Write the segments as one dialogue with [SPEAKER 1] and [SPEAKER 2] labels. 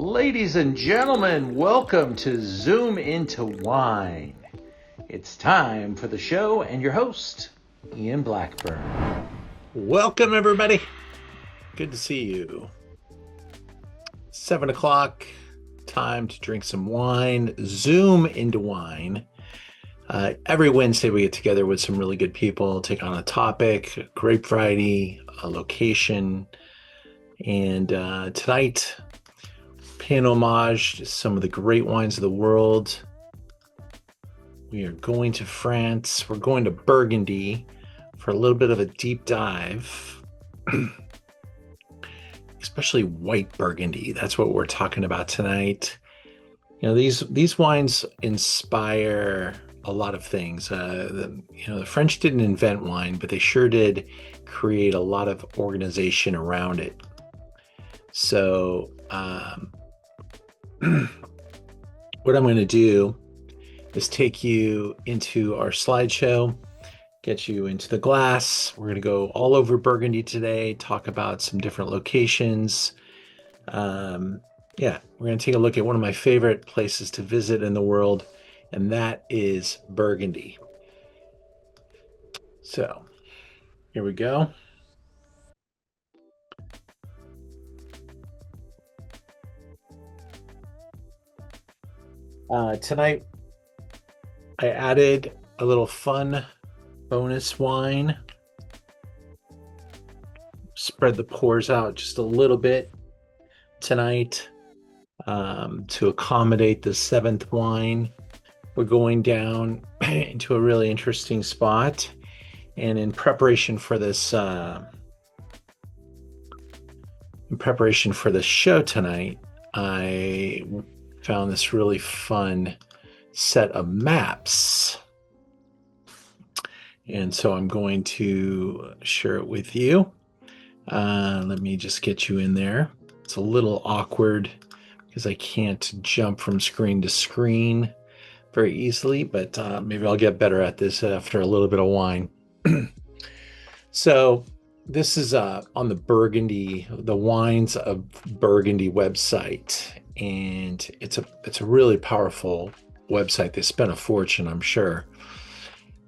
[SPEAKER 1] Ladies and gentlemen, welcome to Zoom into Wine. It's time for the show and your host, Ian Blackburn.
[SPEAKER 2] Welcome, everybody. Good to see you. 7 o'clock, time to drink some wine, Zoom into Wine. Every Wednesday we get together with some really good people, take on a topic, grape variety, a location, and tonight, paying homage to some of the great wines of the world. We are going to France. We're going to Burgundy for a little bit of a deep dive, especially white Burgundy. That's what we're talking about tonight. You know, these wines inspire a lot of things. The French didn't invent wine, but they sure did create a lot of organization around it. So what I'm going to do is take you into our slideshow, get you into the glass. We're going to go all over Burgundy today, talk about some different locations. We're going to take a look at one of my favorite places to visit in the world, and that is Burgundy. So here we go. Tonight, I added a little fun bonus wine. Spread the pours out just a little bit tonight to accommodate the seventh wine. We're going down into a really interesting spot. And in preparation for this show tonight, I found this really fun set of maps. And so I'm going to share it with you. Let me just get you in there. It's a little awkward because I can't jump from screen to screen very easily, but maybe I'll get better at this after a little bit of wine. So this is on the Wines of Burgundy website. And it's a really powerful website. They spent a fortune, I'm sure.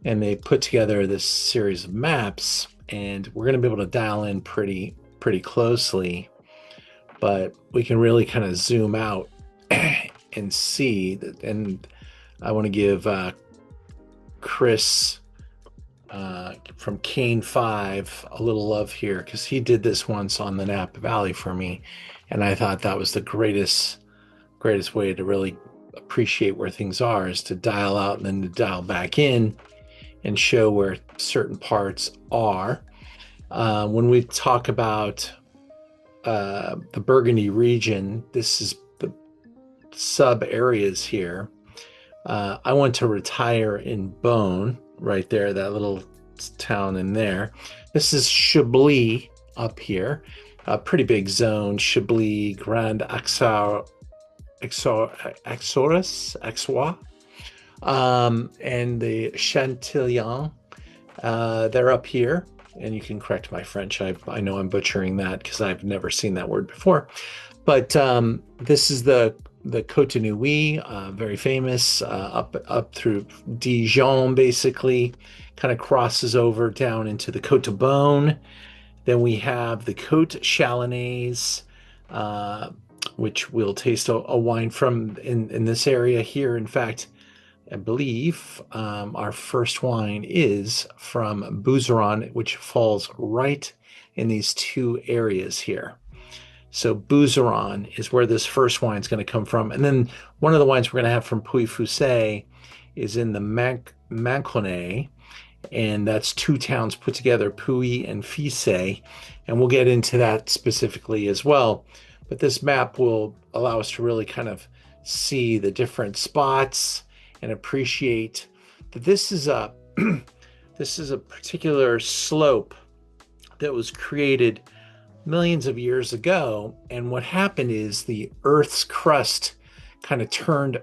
[SPEAKER 2] And they put together this series of maps, and we're going to be able to dial in pretty closely, but we can really kind of zoom out and see that. And I want to give Chris from Cane 5 a little love here, because he did this once on the Napa Valley for me, and I thought that was the greatest way to really appreciate where things are, is to dial out and then to dial back in and show where certain parts are. When we talk about the Burgundy region, this is the sub areas here. I want to retire in Beaune, right there, that little town in there. This is Chablis up here, a pretty big zone. Chablis, Grand Axois, and the Chantillon, they're up here. And you can correct my French. I know I'm butchering that because I've never seen that word before. But this is the Côte Nui, very famous, up through Dijon, basically, kind of crosses over down into the Côte de Beaune. Then we have the Côte Chalonnaise, which we'll taste a wine from in this area here. In fact, I believe our first wine is from Bouzeron, which falls right in these two areas here. So Bouzeron is where this first wine is going to come from. And then one of the wines we're going to have from Pouilly-Fuissé is in the Mâconnais, and that's two towns put together, Pouilly and Fuissé, and we'll get into that specifically as well. But this map will allow us to really kind of see the different spots and appreciate that this is a particular slope that was created millions of years ago. And what happened is the Earth's crust kind of turned,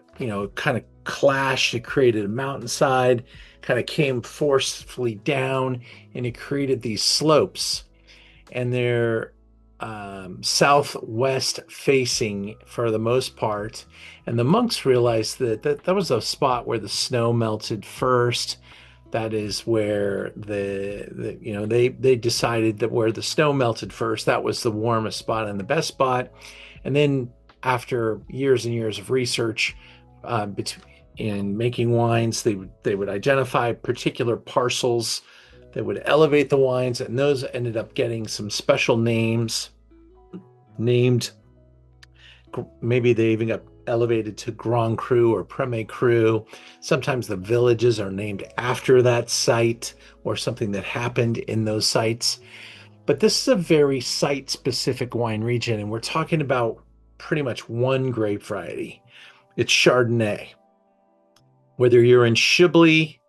[SPEAKER 2] kind of clashed. It created a mountainside, kind of came forcefully down, and it created these slopes. And they're southwest facing for the most part. And the monks realized that was a spot where the snow melted first. That is where they decided that where the snow melted first, that was the warmest spot and the best spot. And then after years and years of research in making wines, they would identify particular parcels that would elevate the wines, and those ended up getting some special names named. Maybe they even got elevated to Grand Cru or Premier Cru. Sometimes the villages are named after that site or something that happened in those sites. But this is a very site-specific wine region, and we're talking about pretty much one grape variety. It's Chardonnay. Whether you're in Chablis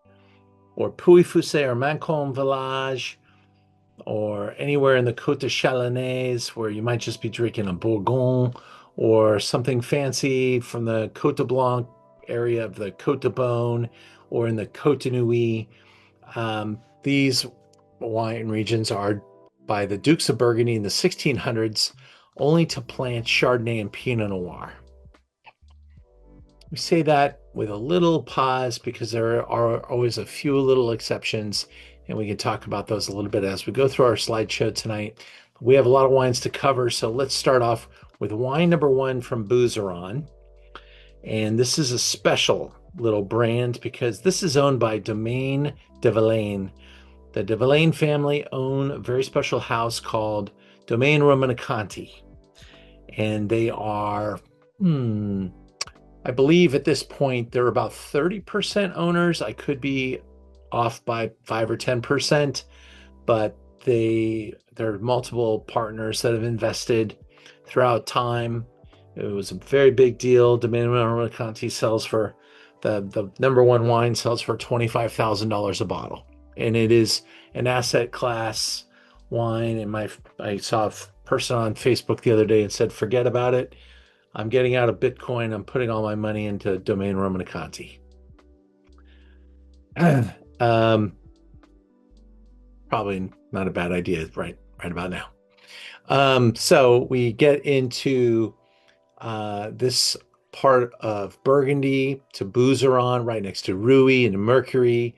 [SPEAKER 2] or Pouilly-Fuissé or Mancon Village or anywhere in the Côte de Chalonnaise where you might just be drinking a Bourgogne, or something fancy from the Côte de Blanc area of the Côte de Beaune, or in the Côte de Nuit. These wine regions are by the Dukes of Burgundy in the 1600s, only to plant Chardonnay and Pinot Noir. We say that with a little pause because there are always a few little exceptions, and we can talk about those a little bit as we go through our slideshow tonight. We have a lot of wines to cover, so let's start off with wine number 1 from Bouzeron. And this is a special little brand because this is owned by Domaine de Villaine. The de Villaine family own a very special house called Domaine Romanée-Conti. And they are, I believe at this point, they're about 30% owners. I could be off by 5 or 10%, but there are multiple partners that have invested throughout time. It was a very big deal. Domaine Romanée-Conti sells for the number 1 wine sells for $25,000 a bottle, and it is an asset class wine. And I saw a person on Facebook the other day and said, "Forget about it. I'm getting out of Bitcoin. I'm putting all my money into Domaine Romanée-Conti." Probably not a bad idea right about now. So we get into this part of Burgundy to Bouzeron, right next to Rouy and Mercury.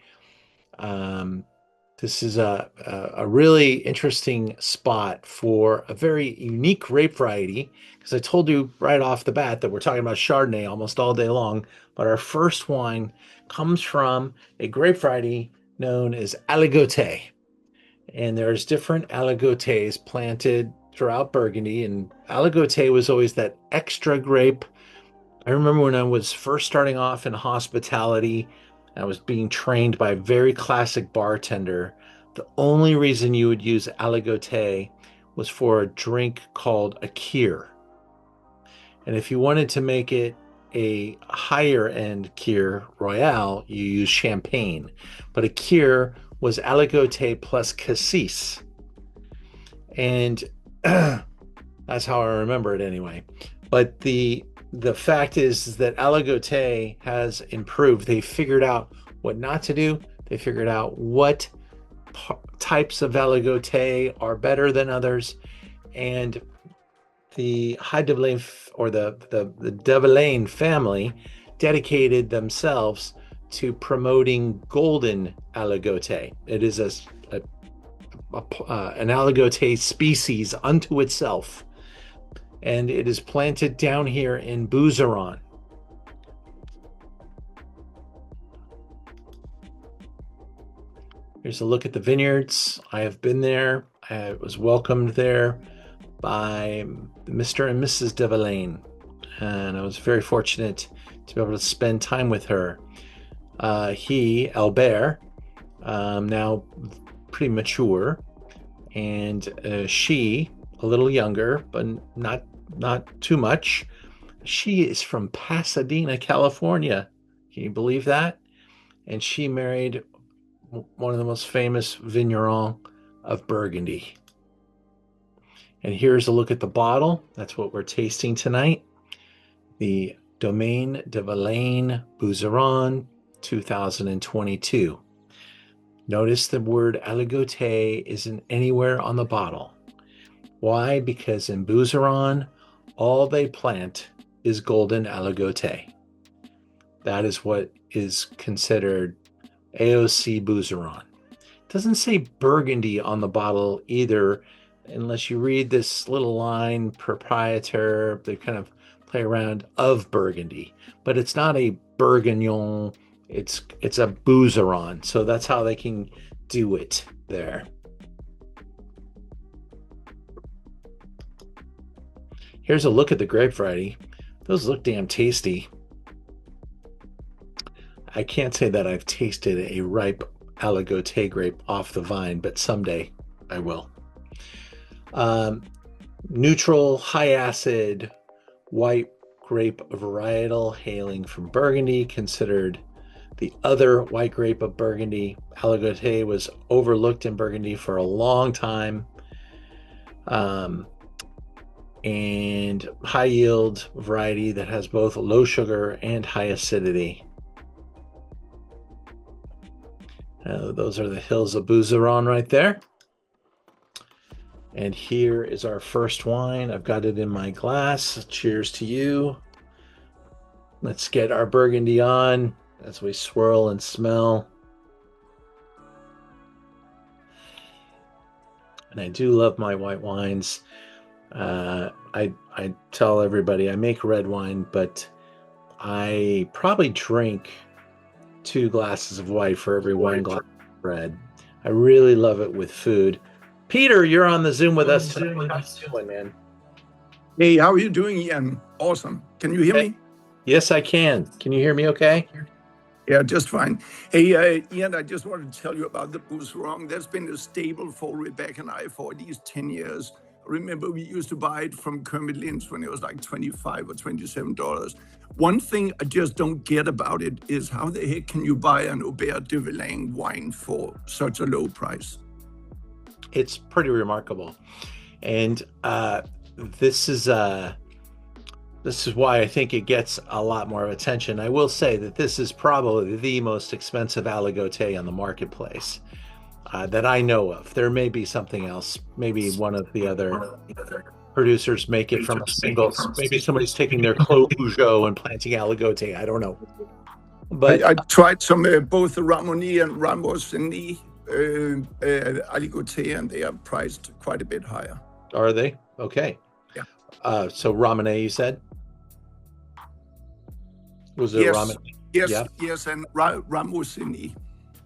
[SPEAKER 2] This is a really interesting spot for a very unique grape variety, because I told you right off the bat that we're talking about Chardonnay almost all day long, but our first wine comes from a grape variety known as Aligoté. And there's different Aligotés planted throughout Burgundy, and Aligoté was always that extra grape. I remember when I was first starting off in hospitality, I was being trained by a very classic bartender. The only reason you would use Aligoté was for a drink called a Kir. And if you wanted to make it a higher end Kir Royale, you use champagne. But a Kir was Aligoté plus cassis. And that's how I remember it anyway. But the fact is that Aligoté has improved. They figured out what not to do. They figured out what types of Aligoté are better than others. And the High de Villaine, or the de Villaine family, dedicated themselves to promoting golden Aligoté. It is an Aligoté species unto itself, and it is planted down here in Bouzeron. Here's a look at the vineyards. I have been there. I was welcomed there by Mr. and Mrs. de Villaine, and I was very fortunate to be able to spend time with her. He, Albert, now pretty mature, and she, a little younger, but not too much. She is from Pasadena, California. Can you believe that? And she married one of the most famous vignerons of Burgundy. And here's a look at the bottle. That's what we're tasting tonight. The Domaine de Villaine Bouzeron 2022. Notice the word Aligoté isn't anywhere on the bottle. Why? Because in Bouzeron, all they plant is golden aligoté. That is what is considered AOC Bouzeron. It doesn't say Burgundy on the bottle either, unless you read this little line, proprietor, they kind of play around of Burgundy, but it's not a Bourguignon, it's a Bouzeron. So that's how they can do it there. Here's a look at the grape variety. Those look damn tasty. I can't say that I've tasted a ripe aligoté grape off the vine, but someday I will. Neutral, high acid, white grape varietal hailing from Burgundy, considered the other white grape of Burgundy. Aligoté was overlooked in Burgundy for a long time. And high yield variety that has both low sugar and high acidity. Those are the hills of Bouzeron right there. And here is our first wine. I've got it in my glass. Cheers to you. Let's get our Burgundy on as we swirl and smell. And I do love my white wines. I tell everybody I make red wine, but I probably drink 2 glasses of white for every 1 glass of red. I really love it with food. Peter, you're on the Zoom with us today. How you doing, man?
[SPEAKER 3] Hey, how are you doing, Ian? Awesome. Can you hear me?
[SPEAKER 2] Yes, I can. Can you hear me okay?
[SPEAKER 3] Yeah, just fine. Hey, Ian, I just wanted to tell you about the Bouzeron. That's been a staple for Rebecca and I for at least 10 years. Remember, we used to buy it from Kermit Lynch when it was like $25 or $27. One thing I just don't get about it is how the heck can you buy an Aubert de Villaine wine for such a low price?
[SPEAKER 2] It's pretty remarkable. And this is why I think it gets a lot more attention. I will say that this is probably the most expensive aligoté on the marketplace that I know of. There may be something else. Maybe one of the other producers make it from a single. Maybe somebody's taking their Clos Peugeot and planting aligoté. I don't know. But
[SPEAKER 3] I tried some both Ramoni and Ramosini aligoté, and they are priced quite a bit higher.
[SPEAKER 2] Are they? Okay.
[SPEAKER 3] Yeah.
[SPEAKER 2] So Ramonnais, you said? Was it
[SPEAKER 3] yes.
[SPEAKER 2] Ramonnais?
[SPEAKER 3] Yes,
[SPEAKER 2] yeah.
[SPEAKER 3] Yes, and Ramosini.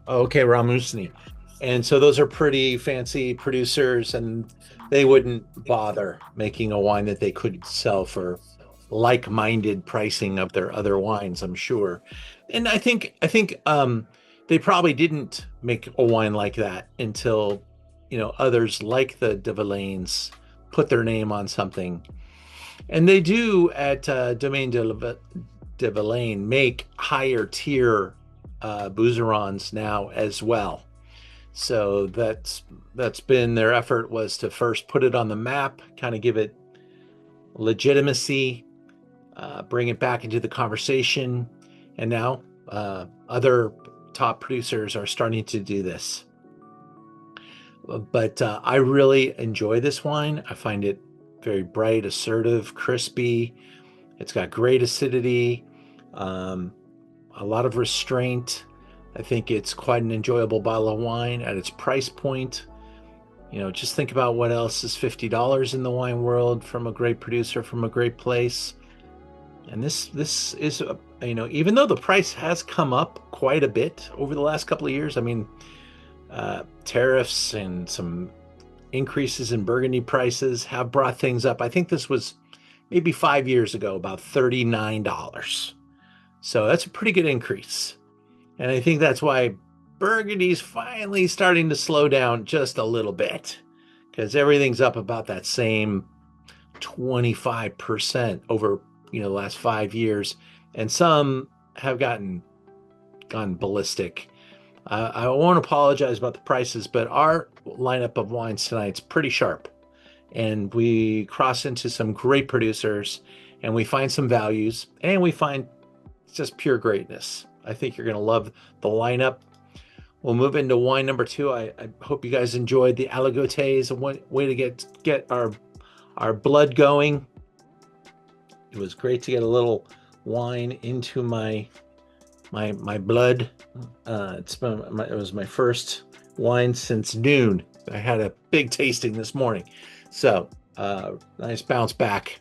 [SPEAKER 2] Oh, okay, Ramosini. And so those are pretty fancy producers, and they wouldn't bother making a wine that they couldn't sell for like-minded pricing of their other wines, I'm sure. And I think they probably didn't make a wine like that until, others like the de Villaines put their name on something. And they do at Domaine de Villaine make higher tier Bouzerons now as well. So that's been their effort, was to first put it on the map, kind of give it legitimacy, bring it back into the conversation. And now other top producers are starting to do this. But I really enjoy this wine. I find it very bright, assertive, crispy. It's got great acidity, a lot of restraint. I think it's quite an enjoyable bottle of wine at its price point. Just think about what else is $50 in the wine world from a great producer, from a great place. And this is, even though the price has come up quite a bit over the last couple of years, tariffs and some increases in Burgundy prices have brought things up. I think this was maybe 5 years ago, about $39. So that's a pretty good increase. And I think that's why Burgundy's finally starting to slow down just a little bit, because everything's up about that same 25% over the last 5 years, and some have gone ballistic. I won't apologize about the prices, but our lineup of wines tonight's pretty sharp, and we cross into some great producers, and we find some values, and we find just pure greatness. I think you're going to love the lineup. we'll move into wine number 2. I hope you guys enjoyed the aligotés. A way to get our blood going. It was great to get a little wine into my blood. It was my first wine since noon. I had a big tasting this morning, so nice bounce back.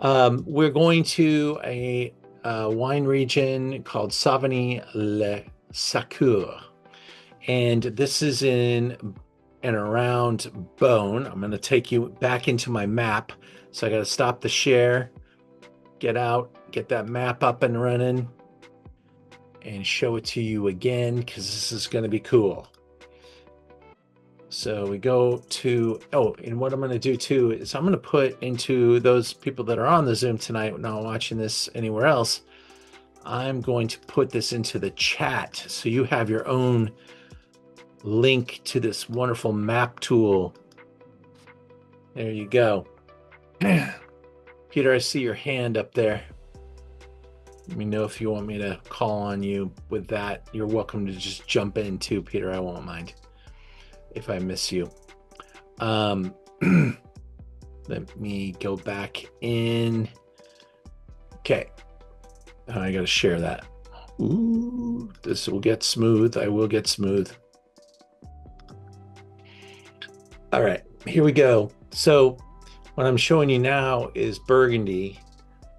[SPEAKER 2] We're going to a wine region called Savigny-le-Secours, and this is in and around Beaune. I'm going to take you back into my map, so I got to stop the share, get out, get that map up and running, and show it to you again, because this is going to be cool. So we go to, and what I'm going to do too is I'm going to put into those people that are on the Zoom tonight, not watching this anywhere else, I'm going to put this into the chat so you have your own link to this wonderful map tool. There you go. Peter, I see your hand up there. Let me know if you want me to call on you with that. You're welcome to just jump in too, Peter. I won't mind if I miss you. Let me go back in. Okay. I got to share that. Ooh, this will get smooth. I will get smooth. All right, here we go. So what I'm showing you now is Burgundy,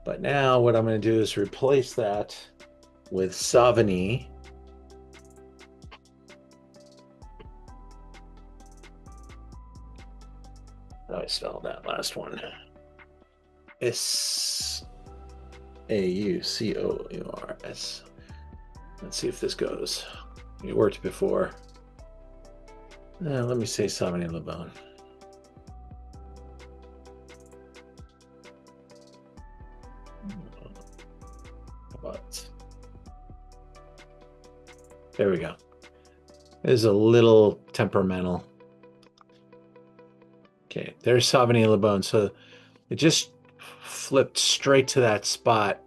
[SPEAKER 2] but now what I'm going to do is replace that with Savigny. How do I spell that last one? S-A-U-C-O-U-R-S. Let's see if this goes. It worked before. Let me say Savigny-le-Beaune. But there we go. It's a little temperamental. Okay, there's Savigny-le-Beaune. So it just flipped straight to that spot.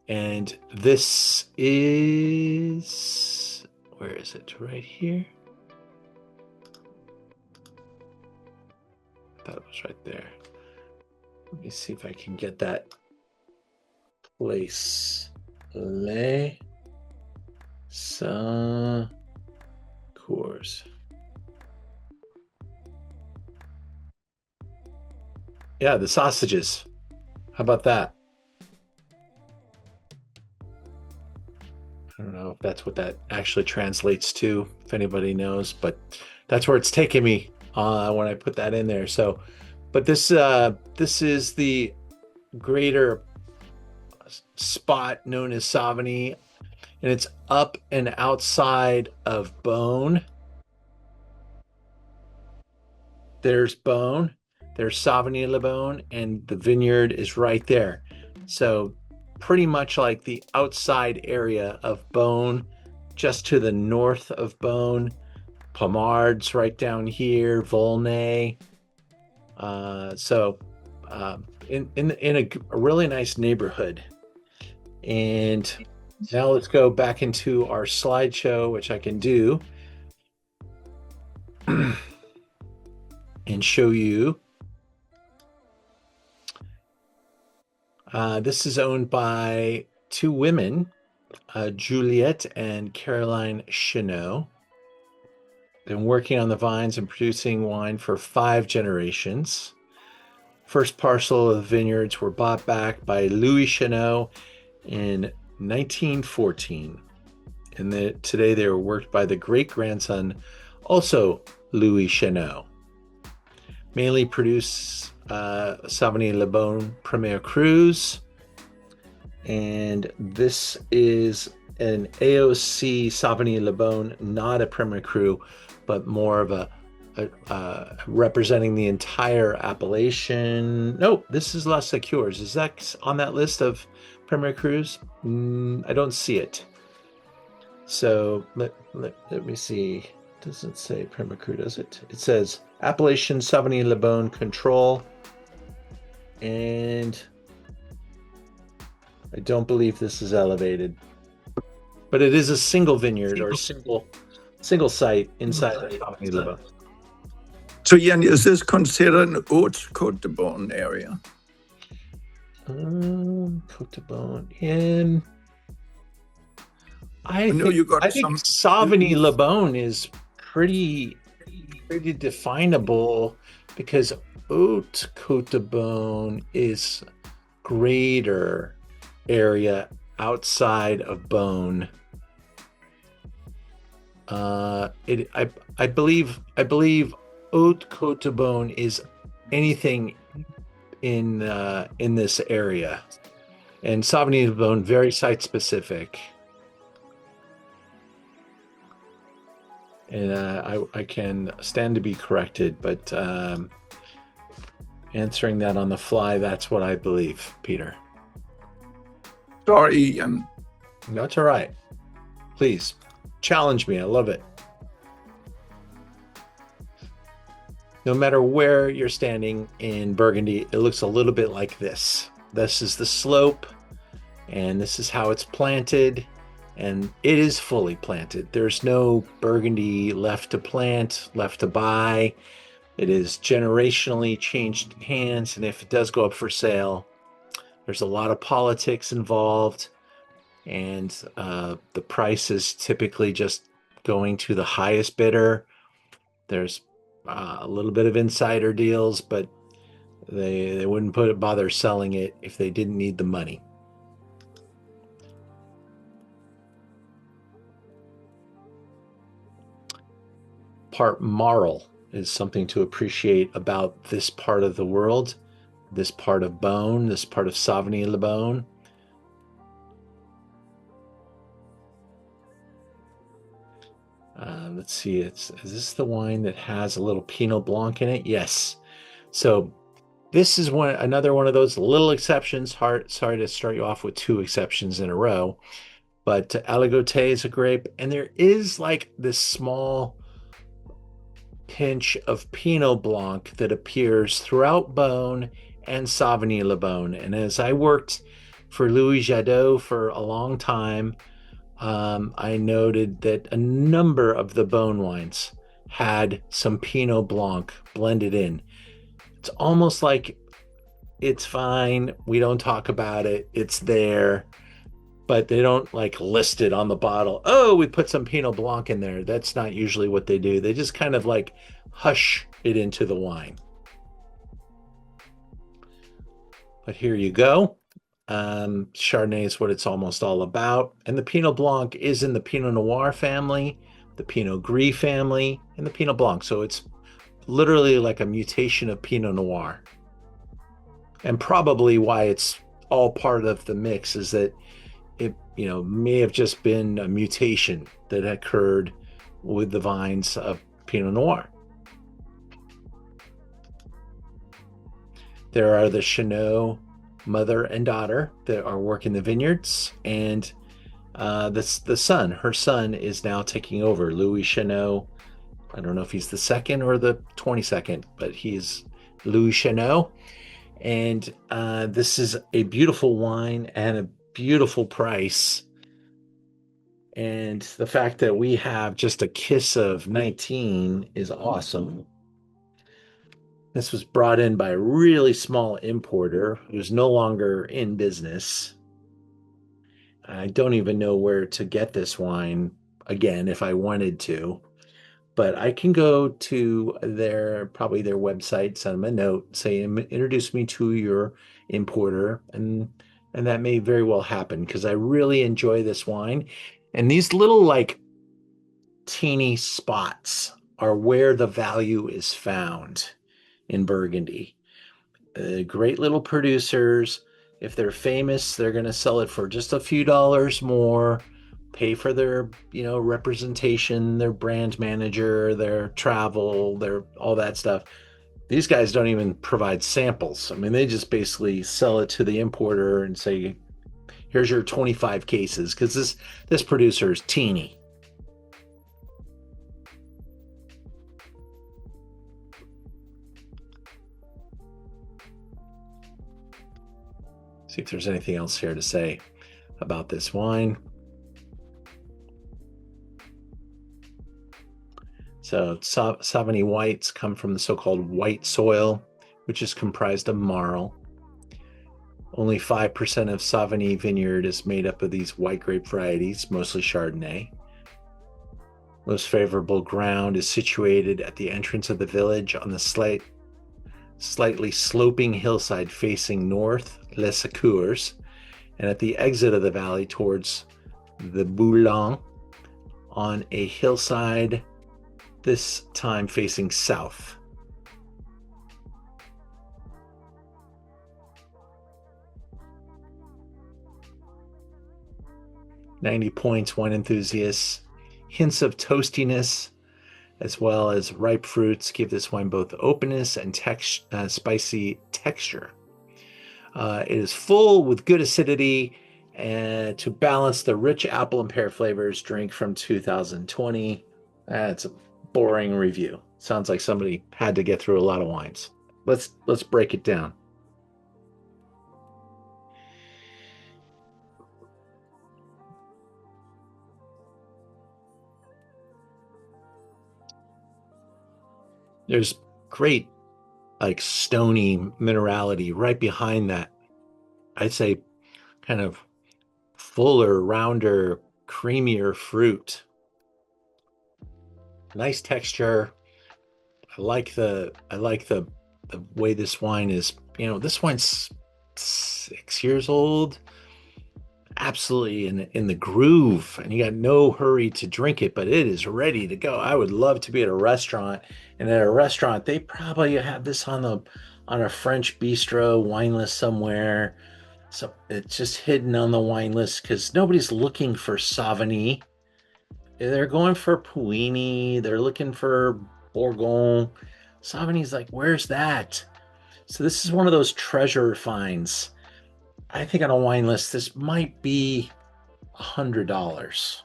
[SPEAKER 2] And this is, where is it? Right here? I thought it was right there. Let me see if I can get that place. Les Secours. Yeah, the sausages. How about that? I don't know if that's what that actually translates to, if anybody knows, but that's where it's taking me when I put that in there. So, but this is the greater spot known as Savigny, and it's up and outside of Beaune. There's Beaune, there's Savigny-le-Beaune, and the vineyard is right there. So pretty much like the outside area of Beaune, just to the north of Beaune. Pommard's right down here, Volnay. In a really nice neighborhood. And now let's go back into our slideshow, which I can do, and show you. This is owned by two women, Juliette and Caroline Chenu. Been working on the vines and producing wine for 5 generations. First parcel of vineyards were bought back by Louis Chenu in 1914. And today they are worked by the great-grandson, also Louis Chenu. Mainly produce Savigny-le-Beaune Premier Crus. And this is an AOC Savigny-le-Beaune, not a Premier Cru, but more of a representing the entire appellation. No, this is La Secours. Is that on that list of Premier Crus? I don't see it. So let me see. Doesn't say Premier Cru, does it? It says Appellation Savigny-le-Beaune Control. And I don't believe this is elevated. but it is a single vineyard or single site inside the Savigny-le-Beaune.
[SPEAKER 3] So, Jan, is this considered an haute Côte de Beaune area?
[SPEAKER 2] Côte de Beaune. I think Savigny-le-Beaune is pretty definable, because haute Côte de Beaune is greater area outside of Beaune. I believe haute Côte de Beaune is anything in this area, and Savigny-le-Beaune very site specific. And I can stand to be corrected, but answering that on the fly, that's what I believe, Peter.
[SPEAKER 3] Sorry.
[SPEAKER 2] That's all right. Please challenge me. I love it. No matter where you're standing in Burgundy, it looks a little bit like this. This is the slope, and this is how it's planted, and it is fully planted. There's no Burgundy left to plant, left to buy. It is generationally changed hands, and if it does go up for sale, there's a lot of politics involved, and the price is typically just going to the highest bidder. There's a little bit of insider deals, but they wouldn't bother selling it if they didn't need the money. Part Marl is something to appreciate about this part of the world, this part of Beaune, this part of Savigny-le-Beaune. Let's see, is this the wine that has a little Pinot Blanc in it? Yes. So this is another one of those little exceptions. Sorry to start you off with two exceptions in a row, but Aligoté is a grape, and there is like this small pinch of Pinot Blanc that appears throughout Beaune and Savigny-le-Beaune. And as I worked for Louis Jadot for a long time, I noted that a number of the Beaune wines had some Pinot Blanc blended in. It's almost like it's fine, we don't talk about it, it's there, but they don't like list it on the bottle. Oh, we put some Pinot Blanc in there. That's not usually what they do. They just kind of like hush it into the wine. But here you go. Chardonnay is what it's almost all about. And the Pinot Blanc is in the Pinot Noir family, the Pinot Gris family, and the Pinot Blanc. So it's literally like a mutation of Pinot Noir. And probably why it's all part of the mix is that it, may have just been a mutation that occurred with the vines of Pinot Noir. There are the Chenu mother and daughter that are working the vineyards, and her son is now taking over. Louis Chenu, I don't know if he's the second or the 22nd, but he's Louis Chenu. And this is a beautiful wine and a beautiful price. And the fact that we have just a kiss of 19 is awesome. This was brought in by a really small importer who's no longer in business. I don't even know where to get this wine again if I wanted to, but I can go to their website, send them a note, say, introduce me to your importer, and that may very well happen because I really enjoy this wine. And these little like teeny spots are where the value is found in Burgundy. Great little producers. If they're famous, they're going to sell it for just a few dollars more, pay for their, representation, their brand manager, their travel, their all that stuff. These guys don't even provide samples. I mean, they just basically sell it to the importer and say, here's your 25 cases, because this producer is teeny. See if there's anything else here to say about this wine. So Savigny whites come from the so-called white soil, which is comprised of marl. Only 5% of Savigny vineyard is made up of these white grape varieties, mostly Chardonnay. Most favorable ground is situated at the entrance of the village on the slightly sloping hillside facing north, Les Secours, and at the exit of the valley towards the Blanc on a hillside, this time facing south. "90 points, wine enthusiasts. Hints of toastiness as well as ripe fruits give this wine both openness and spicy texture. It is full with good acidity and to balance the rich apple and pear flavors. Drink from 2020. That's a boring review. Sounds like somebody had to get through a lot of wines. Let's break it down. There's great, like, stony minerality right behind that. I'd say kind of fuller, rounder, creamier fruit. Nice texture. I like the way this wine is. This wine's 6 years old. Absolutely in the groove, and you got no hurry to drink it, but it is ready to go. I would love to be at a restaurant, and at a restaurant they probably have this on a French bistro wine list somewhere. So it's just hidden on the wine list because nobody's looking for Savigny. They're going for Pouilly. They're looking for Bourgogne. Savigny's like, where's that? So this is one of those treasure finds. I think on a wine list, this might be $100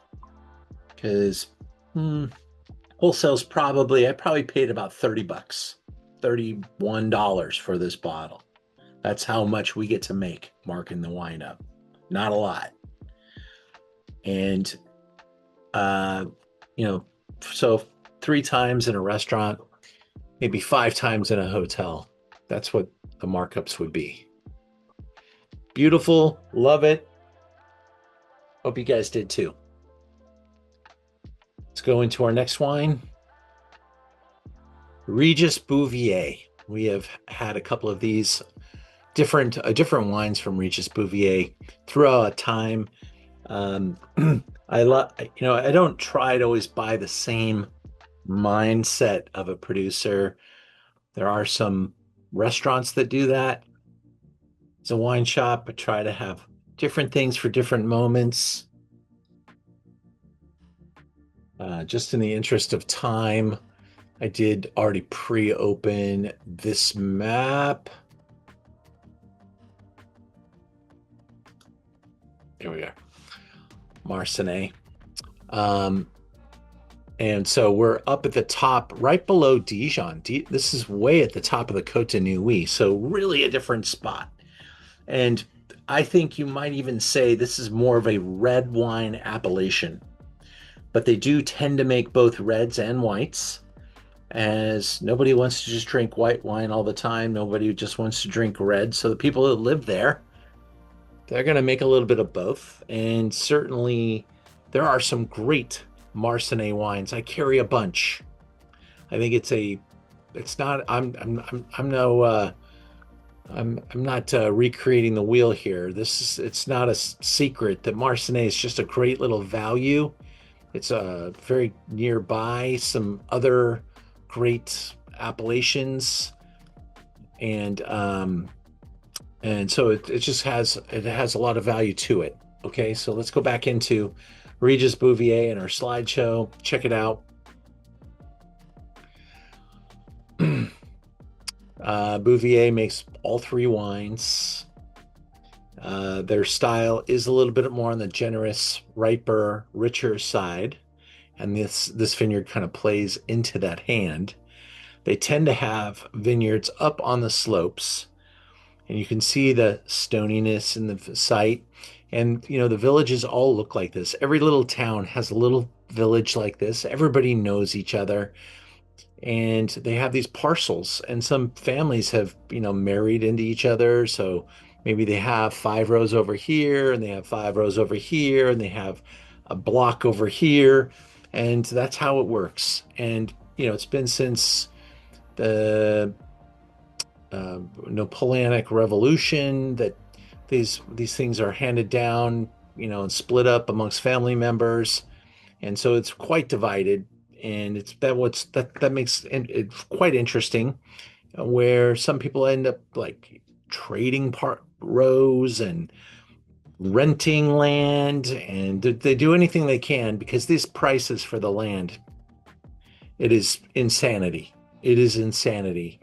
[SPEAKER 2] because wholesale's I probably paid about $30, $31 for this bottle. That's how much we get to make marking the wine up. Not a lot. And, so 3 times in a restaurant, maybe 5 times in a hotel. That's what the markups would be. Beautiful. Love it. Hope you guys did too. Let's go into our next wine. Régis Bouvier. We have had a couple of these different wines from Régis Bouvier throughout time. I don't try to always buy the same mindset of a producer. There are some restaurants that do that. It's a wine shop, but try to have different things for different moments. Just in the interest of time, I did already pre-open this map. Here we are. Marsannay. And so we're up at the top, right below Dijon. This is way at the top of the Côte de Nuit, so really a different spot. And I think you might even say this is more of a red wine appellation. But they do tend to make both reds and whites, as nobody wants to just drink white wine all the time. Nobody just wants to drink red. So the people that live there, they're going to make a little bit of both. And certainly there are some great Marsannay wines. I carry a bunch. I think I'm not recreating the wheel here. It's not a secret that Marsannay is just a great little value. It's very nearby some other great appellations, and so it just has a lot of value to it. Okay, so let's go back into Régis Bouvier in our slideshow. Check it out. Bouvier makes all 3 wines. Their style is a little bit more on the generous, riper, richer side, and this vineyard kind of plays into that hand. They tend to have vineyards up on the slopes, and you can see the stoniness in the site. And the villages all look like this. Every little town has a little village like this. Everybody knows each other, and they have these parcels. And some families have married into each other, so maybe they have 5 rows over here, and they have 5 rows over here, and they have a block over here, and that's how it works. And it's been since the Napoleonic Revolution that these things are handed down, and split up amongst family members, and so it's quite divided. And that makes it quite interesting, where some people end up like trading part rows and renting land, and they do anything they can because these prices for the land, it is insanity. It is insanity.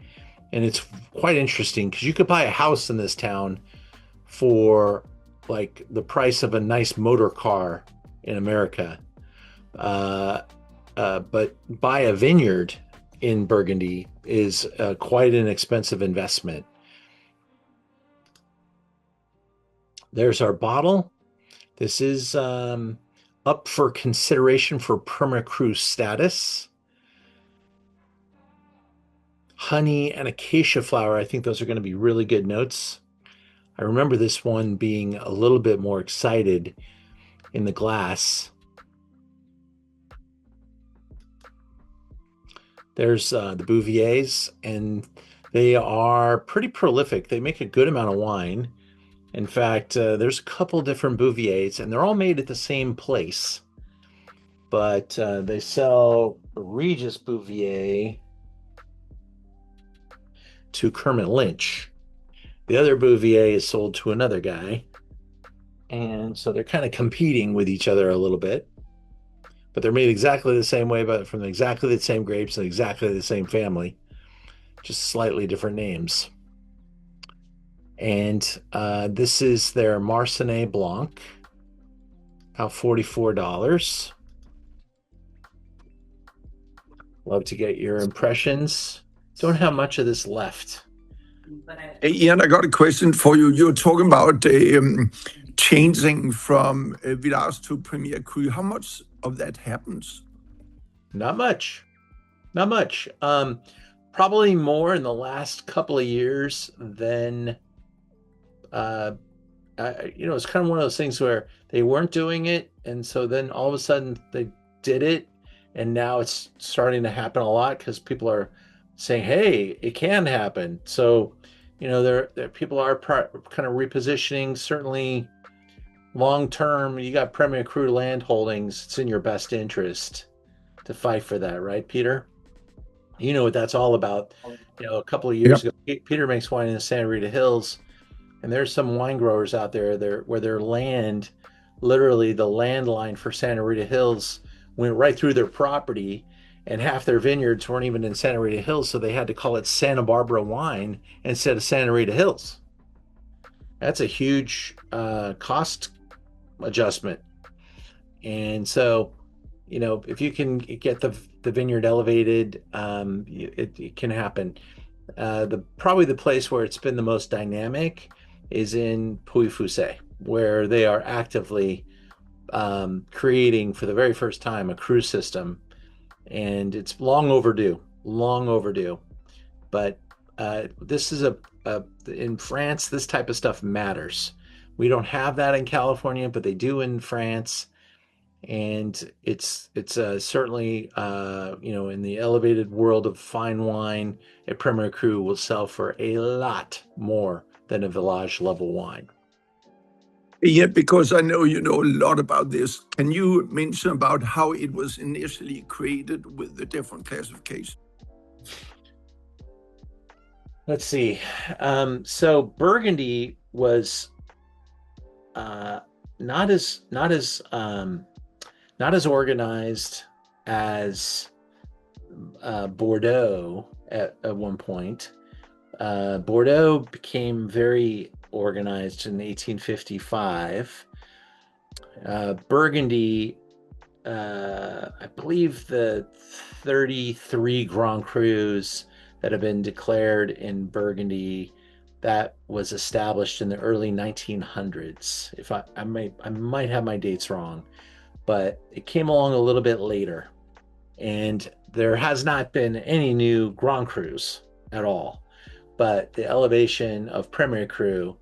[SPEAKER 2] And it's quite interesting because you could buy a house in this town for like the price of a nice motor car in America. But buy a vineyard in Burgundy is quite an expensive investment. There's our bottle. This is up for consideration for Premier Cru status. Honey and acacia flower. I think those are going to be really good notes. I remember this one being a little bit more excited in the glass. There's the Bouviers, and they are pretty prolific. They make a good amount of wine. In fact, there's a couple different Bouviers, and they're all made at the same place. But they sell Régis Bouvier to Kermit Lynch. The other Bouvier is sold to another guy. And so they're kind of competing with each other a little bit. But they're made exactly the same way, but from exactly the same grapes and exactly the same family, just slightly different names. And this is their Marsannay Blanc, about $44. Love to get your impressions. Don't have much of this left.
[SPEAKER 3] Hey, Ian, I got a question for you. You're talking about changing from Village to Premier Cru. How much of that happens?
[SPEAKER 2] Not much. Not much. Probably more in the last couple of years than, it's kind of one of those things where they weren't doing it. And so then all of a sudden they did it. And now it's starting to happen a lot because people are saying, hey, it can happen. So, there people are kind of repositioning. Certainly long term, you got Premier Cru land holdings. It's in your best interest to fight for that, right, Peter? You know what that's all about. A couple of years ago, Peter makes wine in the Santa Rita Hills, and there's some wine growers out there where their land, literally the land line for Santa Rita Hills, went right through their property, and half their vineyards weren't even in Santa Rita Hills, so they had to call it Santa Barbara wine instead of Santa Rita Hills. That's a huge cost adjustment. And so, if you can get the vineyard elevated, it can happen. Probably the place where it's been the most dynamic is in Pouilly-Fuissé, where they are actively creating for the very first time a cruise system, and it's long overdue. But this is in France, this type of stuff matters. We don't have that in California, but they do in France. And it's certainly, in the elevated world of fine wine, a Premier Cru will sell for a lot more than a Village level wine.
[SPEAKER 3] Yeah, because I know you know a lot about this. Can you mention about how it was initially created with the different classifications?
[SPEAKER 2] Let's see. So Burgundy was not as organized as Bordeaux at one point. Bordeaux became very organized in 1855. Burgundy, I believe the 33 Grand Crus that have been declared in Burgundy that was established in the early 1900s. If I might have my dates wrong, but it came along a little bit later. And there has not been any new Grand Crus at all. But the elevation of Premier Cru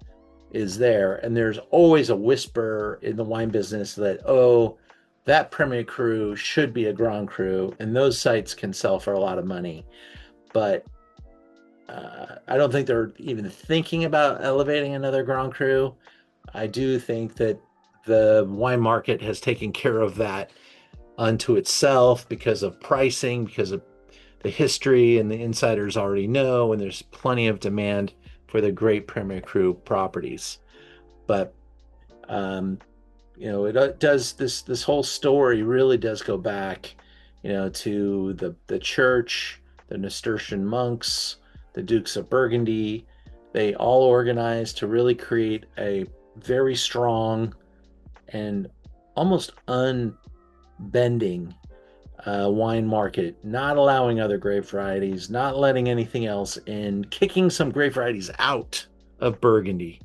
[SPEAKER 2] is there. And there's always a whisper in the wine business that, oh, that Premier Cru should be a Grand Cru. And those sites can sell for a lot of money. But I don't think they're even thinking about elevating another Grand Cru. I do think that the wine market has taken care of that unto itself because of pricing, because of the history, and the insiders already know, and there's plenty of demand for the great Premier Cru properties. But it does, this whole story really does go back, to the church, the Nestorian monks, the Dukes of Burgundy. They all organized to really create a very strong and almost unbending wine market, not allowing other grape varieties, not letting anything else in, kicking some grape varieties out of Burgundy,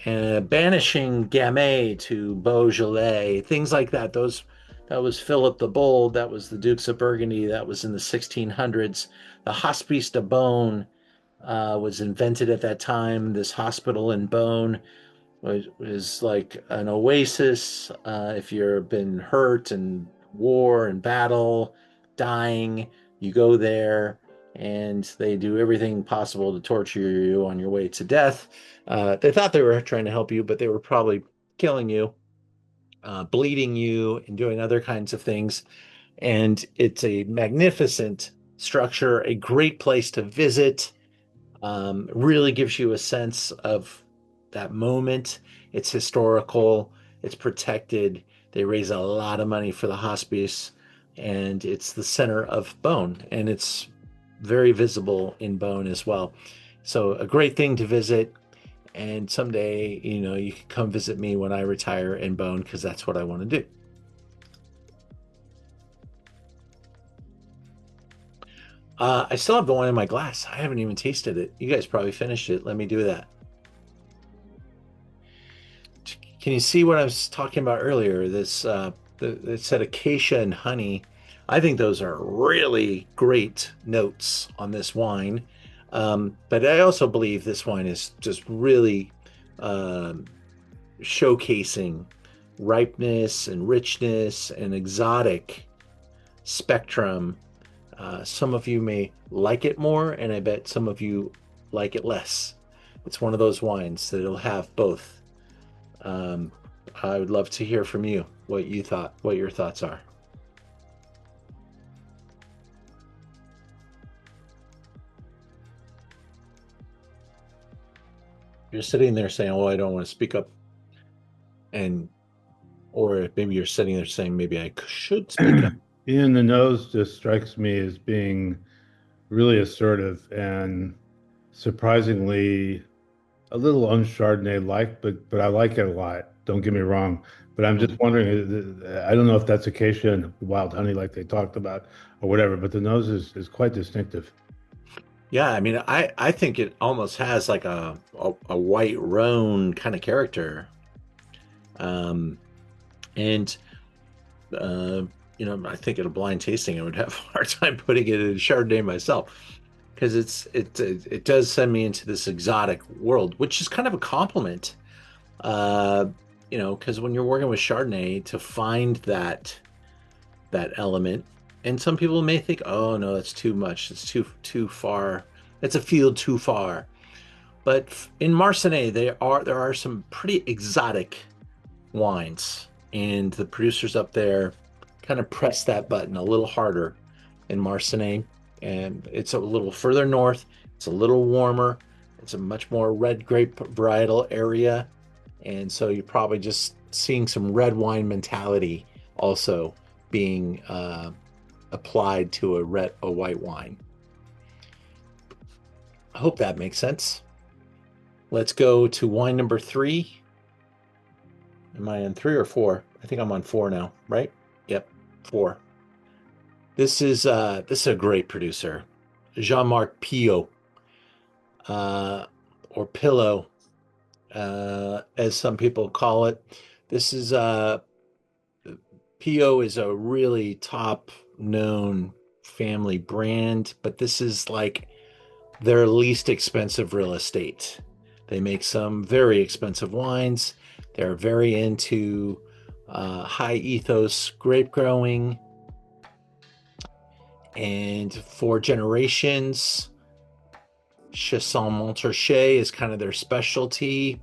[SPEAKER 2] and banishing Gamay to Beaujolais, things like that. That was Philip the Bold, that was the Dukes of Burgundy, that was in the 1600s. The Hospice de Beaune was invented at that time. This hospital in Beaune was like an oasis if you've been hurt in war and battle, dying. You go there, and they do everything possible to torture you on your way to death. They thought they were trying to help you, but they were probably killing you, bleeding you, and doing other kinds of things. And it's a magnificent structure, a great place to visit. Really gives you a sense of that moment. It's historical, it's protected. They raise a lot of money for the hospice, and it's the center of Beaune, and it's very visible in Beaune as well. So a great thing to visit. And someday, you can come visit me when I retire in Beaune, because that's what I want to do. I still have the wine in my glass. I haven't even tasted it. You guys probably finished it. Let me do that. Can you see what I was talking about earlier? This it said acacia and honey. I think those are really great notes on this wine. But I also believe this wine is just really showcasing ripeness and richness and exotic spectrum. Some of you may like it more, and I bet some of you like it less. It's one of those wines that it'll have both. I would love to hear from you what your thoughts are. You're sitting there saying, "Oh, I don't want to speak up," or maybe you're sitting there saying, "Maybe I should speak up."
[SPEAKER 4] Ian, the nose just strikes me as being really assertive and surprisingly a little un-Chardonnay-like, but I like it a lot. Don't get me wrong. But I'm just wondering, I don't know if that's acacia and wild honey like they talked about or whatever, but the nose is quite distinctive.
[SPEAKER 2] Yeah, I mean, I think it almost has like a white Rhone kind of character. And I think at a blind tasting, I would have a hard time putting it in Chardonnay myself, because it does send me into this exotic world, which is kind of a compliment. Because when you're working with Chardonnay, to find that element, and some people may think, oh no, that's too much, it's too far, it's a field too far. But in Marsannay, there are some pretty exotic wines, and the producers up there kind of press that button a little harder in Marsannay, and it's a little further north, it's a little warmer, it's a much more red grape varietal area, and so you're probably just seeing some red wine mentality also being applied to a white wine. I hope that makes sense. Let's go to wine number 3. Am I on 3 or 4? I think I'm on 4 now, right? Yep, 4. This is a great producer, Jean-Marc Pillot. or Pillot, as some people call it. This is Pillot is a really top known family brand, but this is like their least expensive real estate. They make some very expensive wines. They're very into high ethos grape growing. And for generations, Chasson Montrachet is kind of their specialty.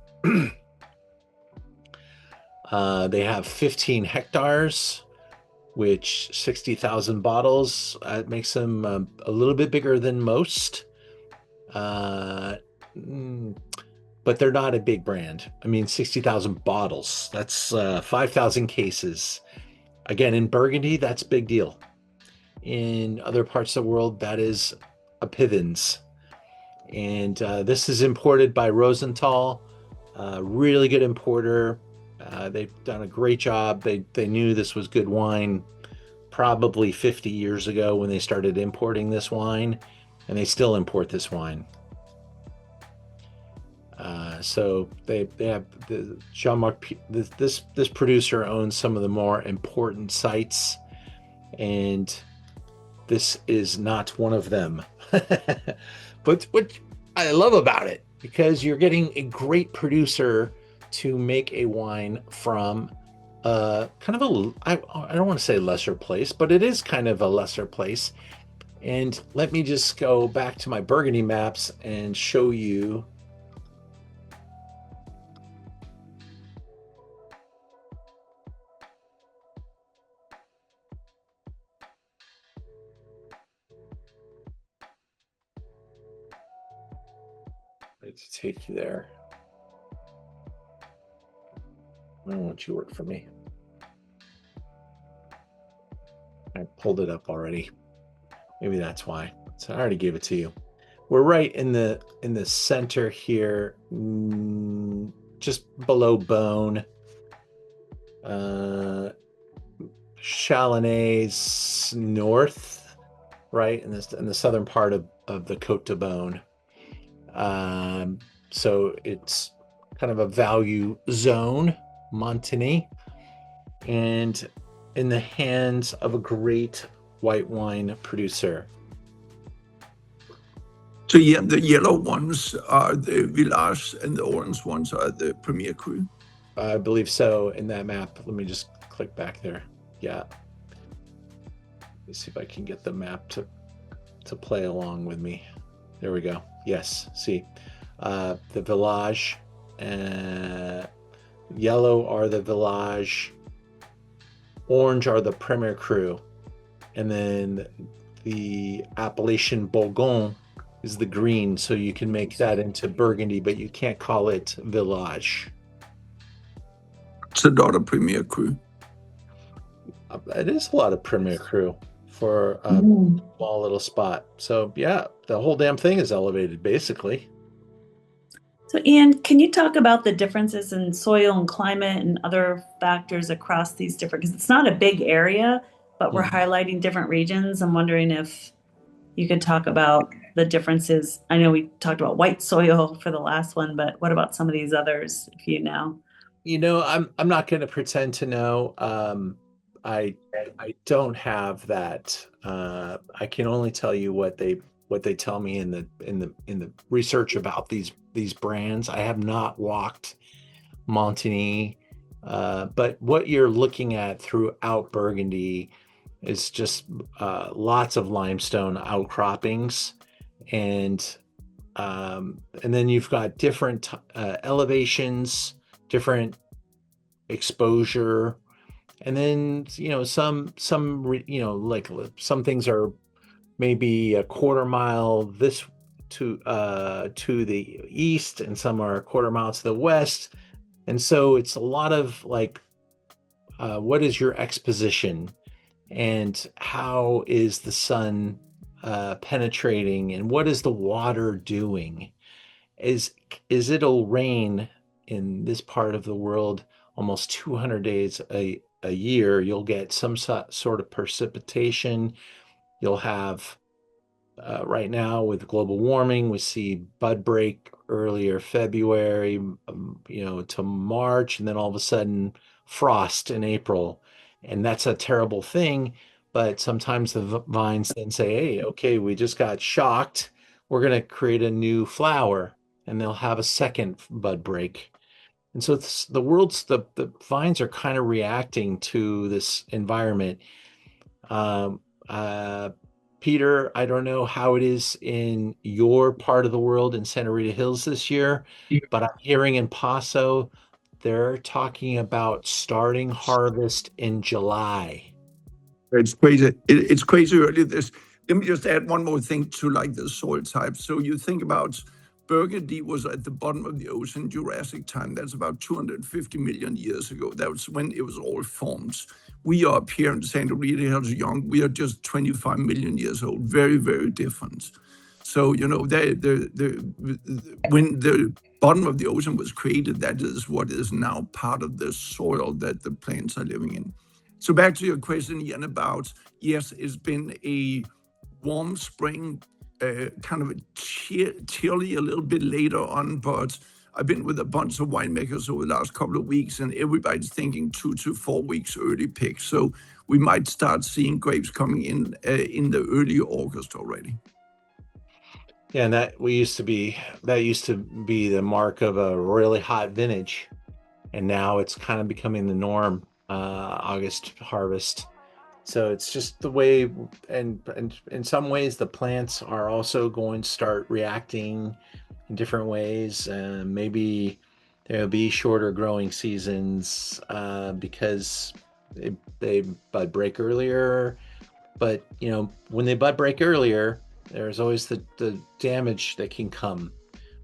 [SPEAKER 2] They have 15 hectares, which 60,000 bottles. Makes them a little bit bigger than most. But they're not a big brand. I mean, 60,000 bottles. That's 5,000 cases. Again, in Burgundy, that's a big deal. In other parts of the world, that is a pittance. And this is imported by Rosenthal, really good importer. They've done a great job. They knew this was good wine probably 50 years ago when they started importing this wine, and they still import this wine. So they have the Jean-Marc. This producer owns some of the more important sites, and this is not one of them. But what I love about it, because you're getting a great producer to make a wine from kind of I don't want to say lesser place, but it is kind of a lesser place. And let me just go back to my Burgundy maps and show you. Let's take you there. I don't want you to work for me. I pulled it up already. Maybe that's why. So I already gave it to you. We're right in the center here, just below Beaune. Chalonnais north, right in the southern part of the Côte de Beaune. So it's kind of a value zone, Montagny, and in the hands of a great white wine producer.
[SPEAKER 3] So yeah, the yellow ones are the Village and the orange ones are the Premier Cru.
[SPEAKER 2] I believe so. In that map, let me just click back there. Yeah. Let's see if I can get the map to play along with me. There we go. Yes. See, the Village, yellow are the Village, orange are the Premier Cru, and then the appellation Bourgogne is the green, so you can make that into Burgundy, but you can't call it Village.
[SPEAKER 3] It's a lot of Premier Cru.
[SPEAKER 2] It is a lot of Premier Cru for a small little spot. So yeah, the whole damn thing is elevated, basically.
[SPEAKER 5] So Ian, can you talk about the differences in soil and climate and other factors across these different, because it's not a big area, but we're highlighting different regions. I'm wondering if you could talk about the differences. I know we talked about white soil for the last one, but what about some of these others, if you know?
[SPEAKER 2] You know, I'm not going to pretend to know. I don't have that. I can only tell you what they tell me in the research about these brands. I have not walked Montagny, but what you're looking at throughout Burgundy is just lots of limestone outcroppings, and then you've got different elevations, different exposure, and then some like some things are maybe a quarter mile this to the east, and some are a quarter mile to the west, and so it's a lot of like what is your exposition, and how is the sun penetrating, and what is the water doing? Is it'll rain in this part of the world almost 200 days a year. You'll get some sort of precipitation. You'll have right now with global warming, we see bud break earlier February, to March, and then all of a sudden frost in April. And that's a terrible thing. But sometimes the vines then say, hey, okay, we just got shocked. We're going to create a new flower, and they'll have a second bud break. And so the vines are kind of reacting to this environment. Um, uh, Peter, I don't know how it is in your part of the world in Santa Rita Hills this year, but I'm hearing in Paso, they're talking about starting harvest in July.
[SPEAKER 3] It's crazy. It's crazy early. Let me just add one more thing to like the soil type. So you think about Burgundy was at the bottom of the ocean Jurassic time. That's about 250 million years ago. That was when it was all formed. We are up here in Santa Rita Hills young. We are just 25 million years old. Very, very different. So, when the bottom of the ocean was created, that is what is now part of the soil that the plants are living in. So back to your question, Ian, about, yes, it's been a warm spring, kind of chilly a little bit later on, but I've been with a bunch of winemakers over the last couple of weeks, and everybody's thinking 2 to 4 weeks early pick. So we might start seeing grapes coming in the early August already.
[SPEAKER 2] Yeah, and that used to be the mark of a really hot vintage, and now it's kind of becoming the norm. August harvest. So it's just the way, and in some ways the plants are also going to start reacting in different ways. Maybe there'll be shorter growing seasons because they bud break earlier. But when they bud break earlier, there's always the damage that can come,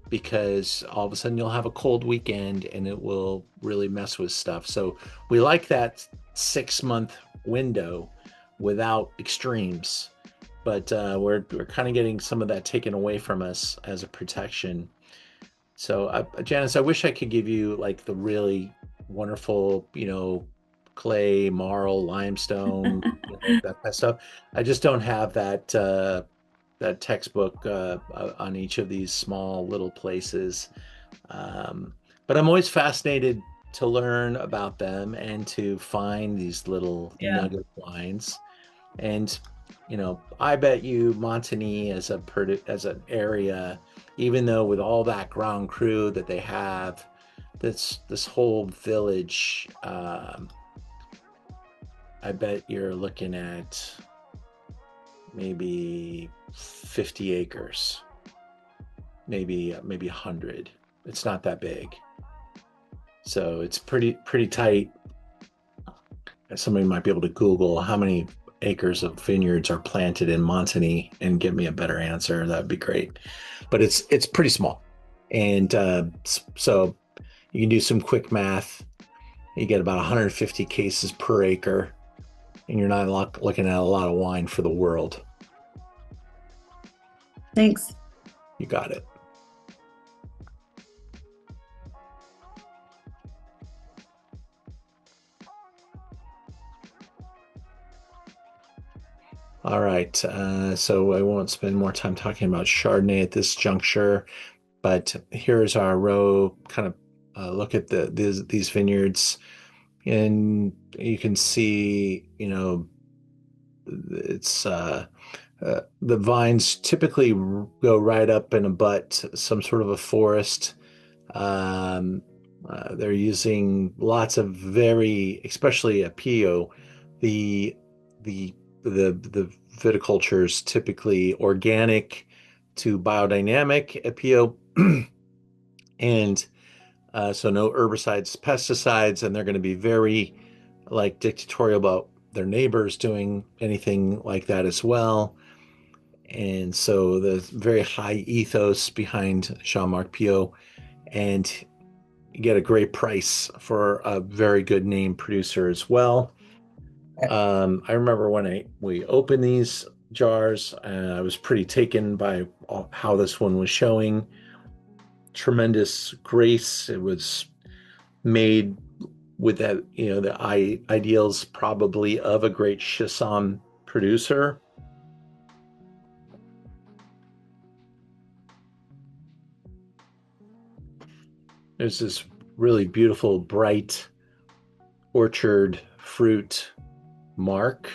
[SPEAKER 2] because all of a sudden you'll have a cold weekend and it will really mess with stuff. So we like that 6-month window without extremes, but we're kind of getting some of that taken away from us as a protection. So Janice, I wish I could give you like the really wonderful, clay, marl, limestone, that kind of stuff. I just don't have that textbook on each of these small little places. But I'm always fascinated to learn about them and to find these little nugget wines. And, I bet you Montagny as an area, even though with all that ground crew that they have, this whole village, I bet you're looking at maybe 50 acres, maybe 100. It's not that big, so it's pretty tight. Somebody might be able to Google how many acres of vineyards are planted in Montagny and give me a better answer. That'd be great. But it's pretty small, and so you can do some quick math. You get about 150 cases per acre, and you're not looking at a lot of wine for the world.
[SPEAKER 5] Thanks.
[SPEAKER 2] You got it. All right. So I won't spend more time talking about Chardonnay at this juncture, but here's our row kind of look at these vineyards, and you can see, it's the vines typically go right up and abut some sort of a forest. They're using lots of especially a Pillot. The viticulture is typically organic to biodynamic at Pillot, and so no herbicides, pesticides, and they're going to be very dictatorial about their neighbors doing anything like that as well. And so the very high ethos behind Jean-Marc Pillot, and you get a great price for a very good name producer as well. I remember when we opened these jars, I was pretty taken by how this one was showing. Tremendous grace. It was made with that, the ideals probably of a great Chassagne producer. There's this really beautiful, bright orchard fruit mark.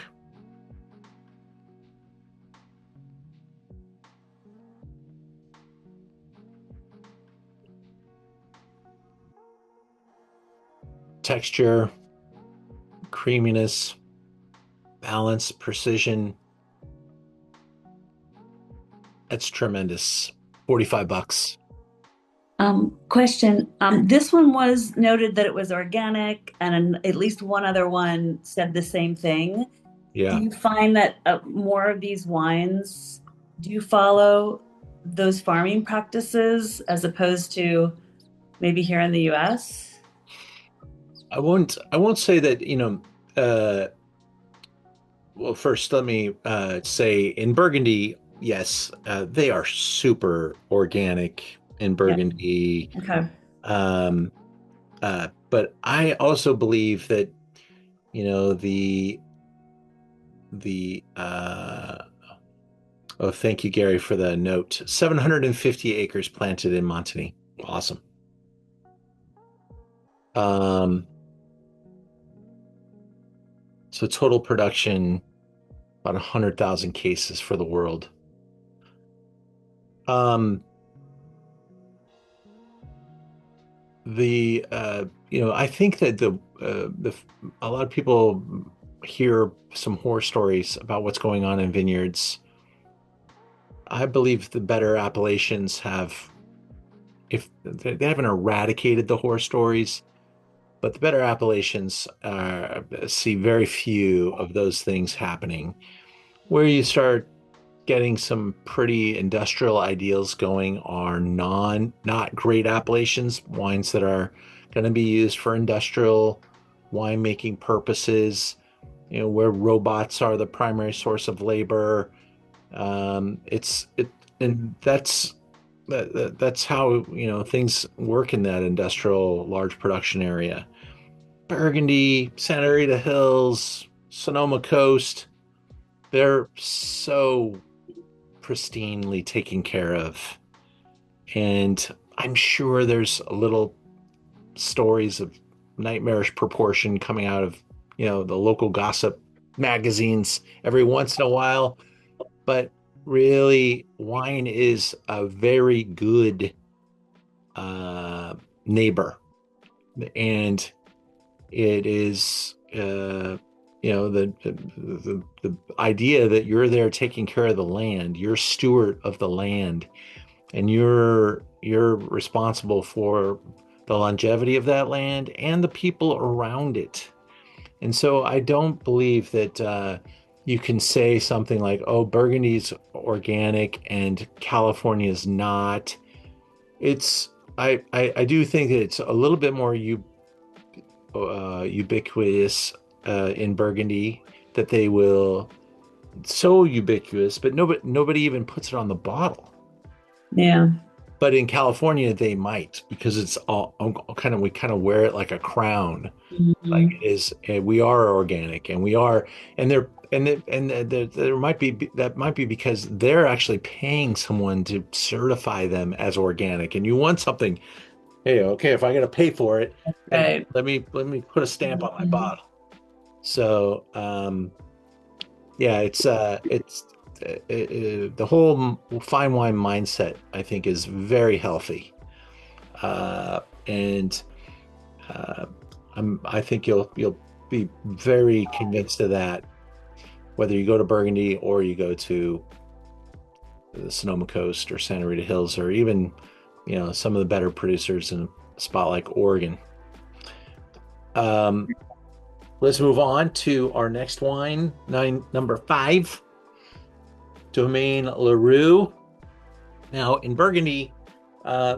[SPEAKER 2] Texture, creaminess, balance, precision. That's tremendous. $45.
[SPEAKER 5] Question. This one was noted that it was organic, and at least one other one said the same thing.
[SPEAKER 2] Yeah.
[SPEAKER 5] Do you find that more of these wines, do you follow those farming practices as opposed to maybe here in the US?
[SPEAKER 2] I won't say that, well, first let me say in Burgundy, yes, they are super organic in Burgundy.
[SPEAKER 5] Okay.
[SPEAKER 2] But I also believe that, oh, thank you, Gary, for the note. 750 acres planted in Montagny. Awesome. So total production, about 100,000 cases for the world. I think that a lot of people hear some horror stories about what's going on in vineyards. I believe the better appellations if they haven't eradicated the horror stories, but the better appellations see very few of those things happening. Where you start getting some pretty industrial ideals going are not great appellations, wines that are going to be used for industrial winemaking purposes, where robots are the primary source of labor. And that's how things work in that industrial large production area. Burgundy, Santa Rita Hills, Sonoma Coast, they're so pristinely taken care of. And I'm sure there's a little stories of nightmarish proportion coming out of, the local gossip magazines every once in a while. But really, wine is a very good neighbor. And it is, the idea that you're there taking care of the land, you're steward of the land, and you're responsible for the longevity of that land and the people around it. And so I don't believe that you can say something like, oh, Burgundy's organic and California's not. I do think that it's a little bit more ubiquitous in Burgundy, that they will, so ubiquitous, but nobody even puts it on the bottle.
[SPEAKER 5] Yeah.
[SPEAKER 2] But in California, they might, because it's all we kind of wear it like a crown.
[SPEAKER 5] Mm-hmm.
[SPEAKER 2] Like it is, we are organic, and we are, and there might be because they're actually paying someone to certify them as organic, and you want something. Hey, okay, if I'm going to pay for it,
[SPEAKER 5] right,
[SPEAKER 2] let me put a stamp on my bottle. So, it's the whole fine wine mindset, I think, is very healthy, and I think you'll be very convinced of that, whether you go to Burgundy or you go to the Sonoma Coast or Santa Rita Hills, or even some of the better producers in a spot like Oregon. Let's move on to our next wine, number 5, Domaine Larue. Now in Burgundy,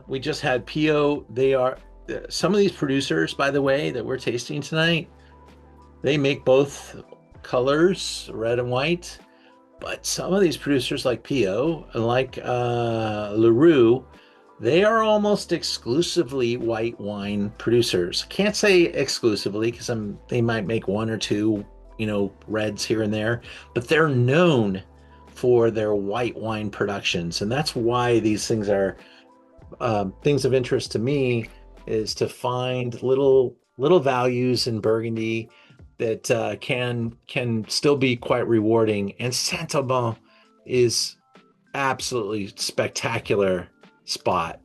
[SPEAKER 2] we just had Pillot. They are some of these producers, by the way, that we're tasting tonight. They make both colors, red and white. But some of these producers, like Pillot and like Larue, they are almost exclusively white wine producers. Can't say exclusively, because they might make one or two, reds here and there, but they're known for their white wine productions. And that's why these things are things of interest to me, is to find little values in Burgundy that can still be quite rewarding. And Saint-Aubin is absolutely spectacular spot.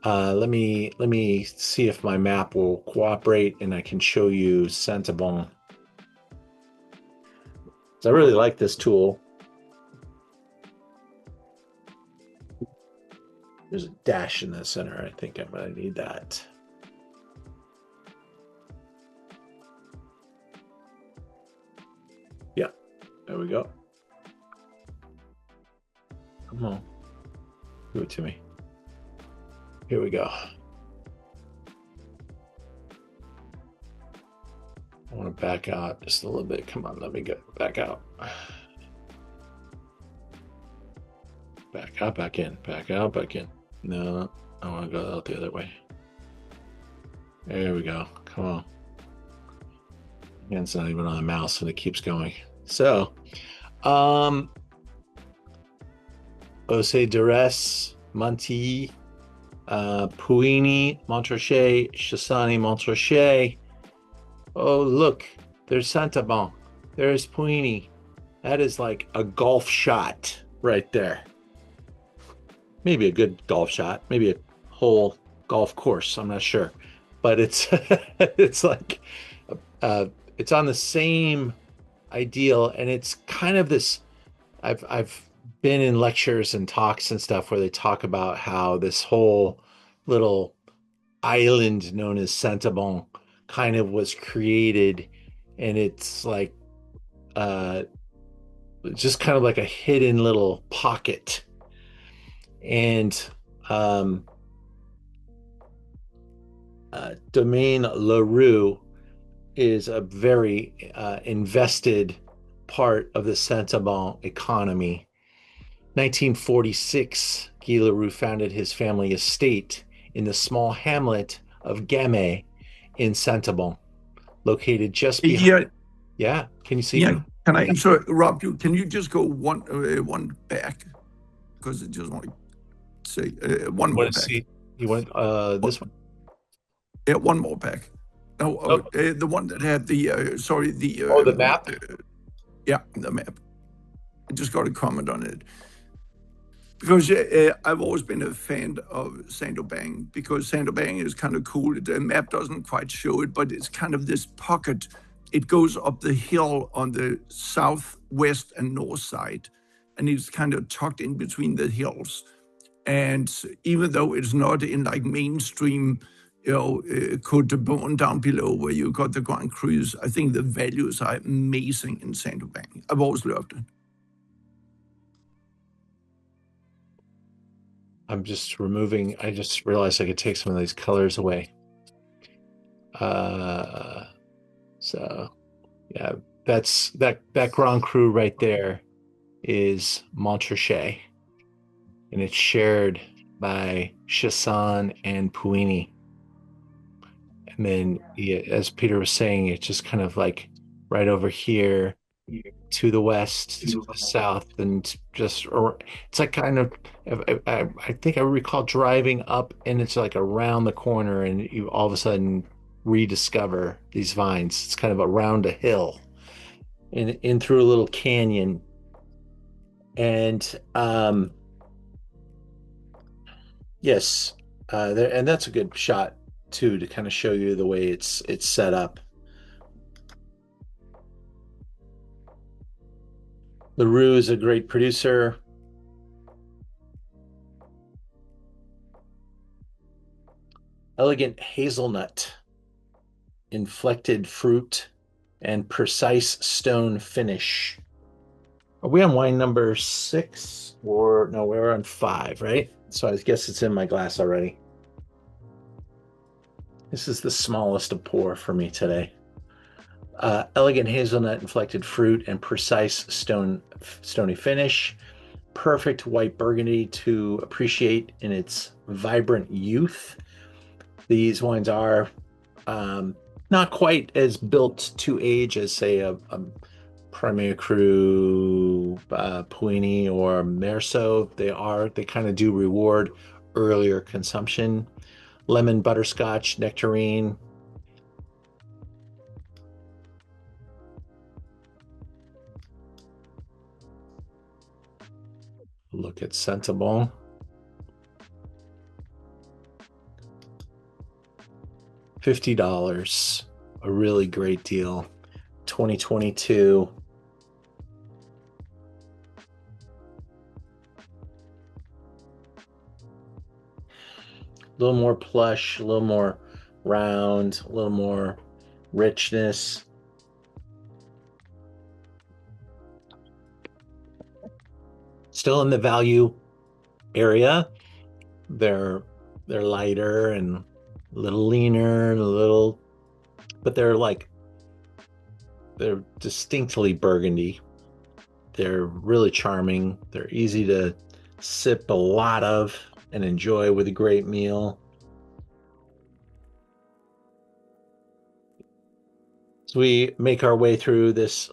[SPEAKER 2] Let me see if my map will cooperate and I can show you Saint-Aubin. So I really like this tool. There's a dash in the center. I think I'm going to need that. Yeah, there we go. Come on. Do it to me. Here we go. I want to back out just a little bit. Come on, let me go back out. Back out, back in. Back out, back in. No, I want to go out the other way. There we go. Come on. It's not even on the mouse and it keeps going. So, Osé d'Arès, Montilly, Pouilly, Montrachet, Chassagne, Montrachet. Oh, look, there's Saint-Aubin. There's Pouilly. That is like a golf shot right there. Maybe a good golf shot, maybe a whole golf course. I'm not sure, but it's it's like it's on the same ideal, and it's kind of this. I've been in lectures and talks and stuff where they talk about how this whole little island known as Saint-Aubin kind of was created, and it's like just kind of like a hidden little pocket. And Domaine Larue is a very invested part of the Saint-Aubin economy. 1946, Guy Larue founded his family estate in the small hamlet of Gamay in Saint-Aubin, located just behind. Yeah, can you see?
[SPEAKER 3] Yeah, can I interrupt you? Can you just go one back? Because I just want to say one more back.
[SPEAKER 2] See? You want this one?
[SPEAKER 3] Yeah, one more back. No, the one that had the
[SPEAKER 2] the map.
[SPEAKER 3] Yeah, the map. I just got a comment on it because I've always been a fan of Saint-Aubin because Saint-Aubin is kind of cool. The map doesn't quite show it, but it's kind of this pocket. It goes up the hill on the south, west, and north side, and it's kind of tucked in between the hills. And even though it's not in like mainstream, Côte de Beaune down below where you got the Grand Crus, I think the values are amazing in Saint-Aubin. I've always loved it.
[SPEAKER 2] I'm just removing. I just realized I could take some of these colors away. So yeah, that's that Grand Cru right there is Montrachet, and it's shared by Chassagne and Pouilly. And then, as Peter was saying, it's just kind of like right over here to the west, to the south, and just it's like kind of. I think I recall driving up, and it's like around the corner, and you all of a sudden rediscover these vines. It's kind of around a hill, and in through a little canyon, and yes, there, and that's a good shot too to kind of show you the way it's set up. Larue is a great producer. Elegant hazelnut, inflected fruit, and precise stone finish. Are we on wine number 6? Or no, we're on 5, right? So I guess it's in my glass already. This is the smallest of pour for me today. Elegant hazelnut, inflected fruit, and precise stony finish. Perfect white Burgundy to appreciate in its vibrant youth. These wines are not quite as built to age as, say, a Premier Cru, Pouilly, or Meursault. They kind of do reward earlier consumption. lemon butterscotch nectarine. Look at Saint-Aubin. $50, a really great deal. 2022. A little more plush, a little more round, a little more richness. Still in the value area. They're lighter and a little leaner and a little, but they're distinctly Burgundy. They're really charming. They're easy to sip a lot of and enjoy with a great meal. As we make our way through this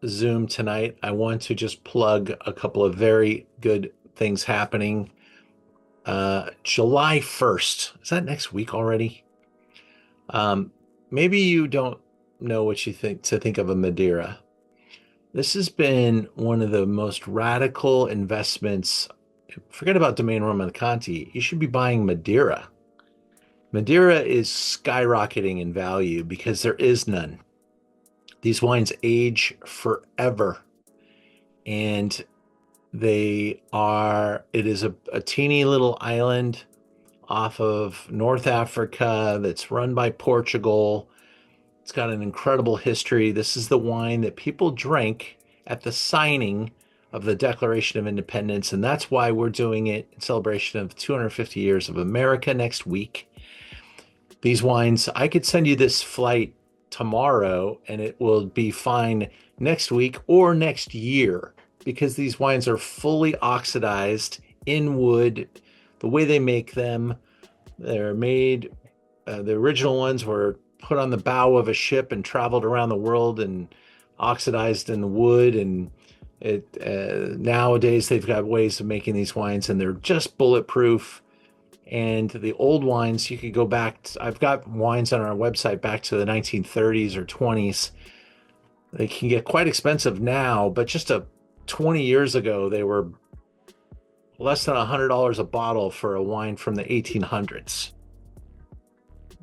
[SPEAKER 2] Zoom tonight, I want to just plug a couple of very good things happening. July 1st, is that next week already? Maybe you don't know what you think of a Madeira. This has been one of the most radical investments. Forget about Domaine Romancanti. You should be buying Madeira. Madeira is skyrocketing in value because there is none. These wines age forever. And it is a teeny little island off of North Africa that's run by Portugal. It's got an incredible history. This is the wine that people drank at the signing of the Declaration of Independence, and that's why we're doing it in celebration of 250 years of America next week. These wines, I could send you this flight tomorrow, and it will be fine next week or next year, because these wines are fully oxidized in wood. The way they make them, they're made, the original ones were put on the bow of a ship and traveled around the world and oxidized in the wood. And nowadays they've got ways of making these wines, and they're just bulletproof. And the old wines, you could go back. I've got wines on our website back to the 1930s or 20s. They can get quite expensive now, but just 20 years ago, they were less than $100 a bottle for a wine from the 1800s.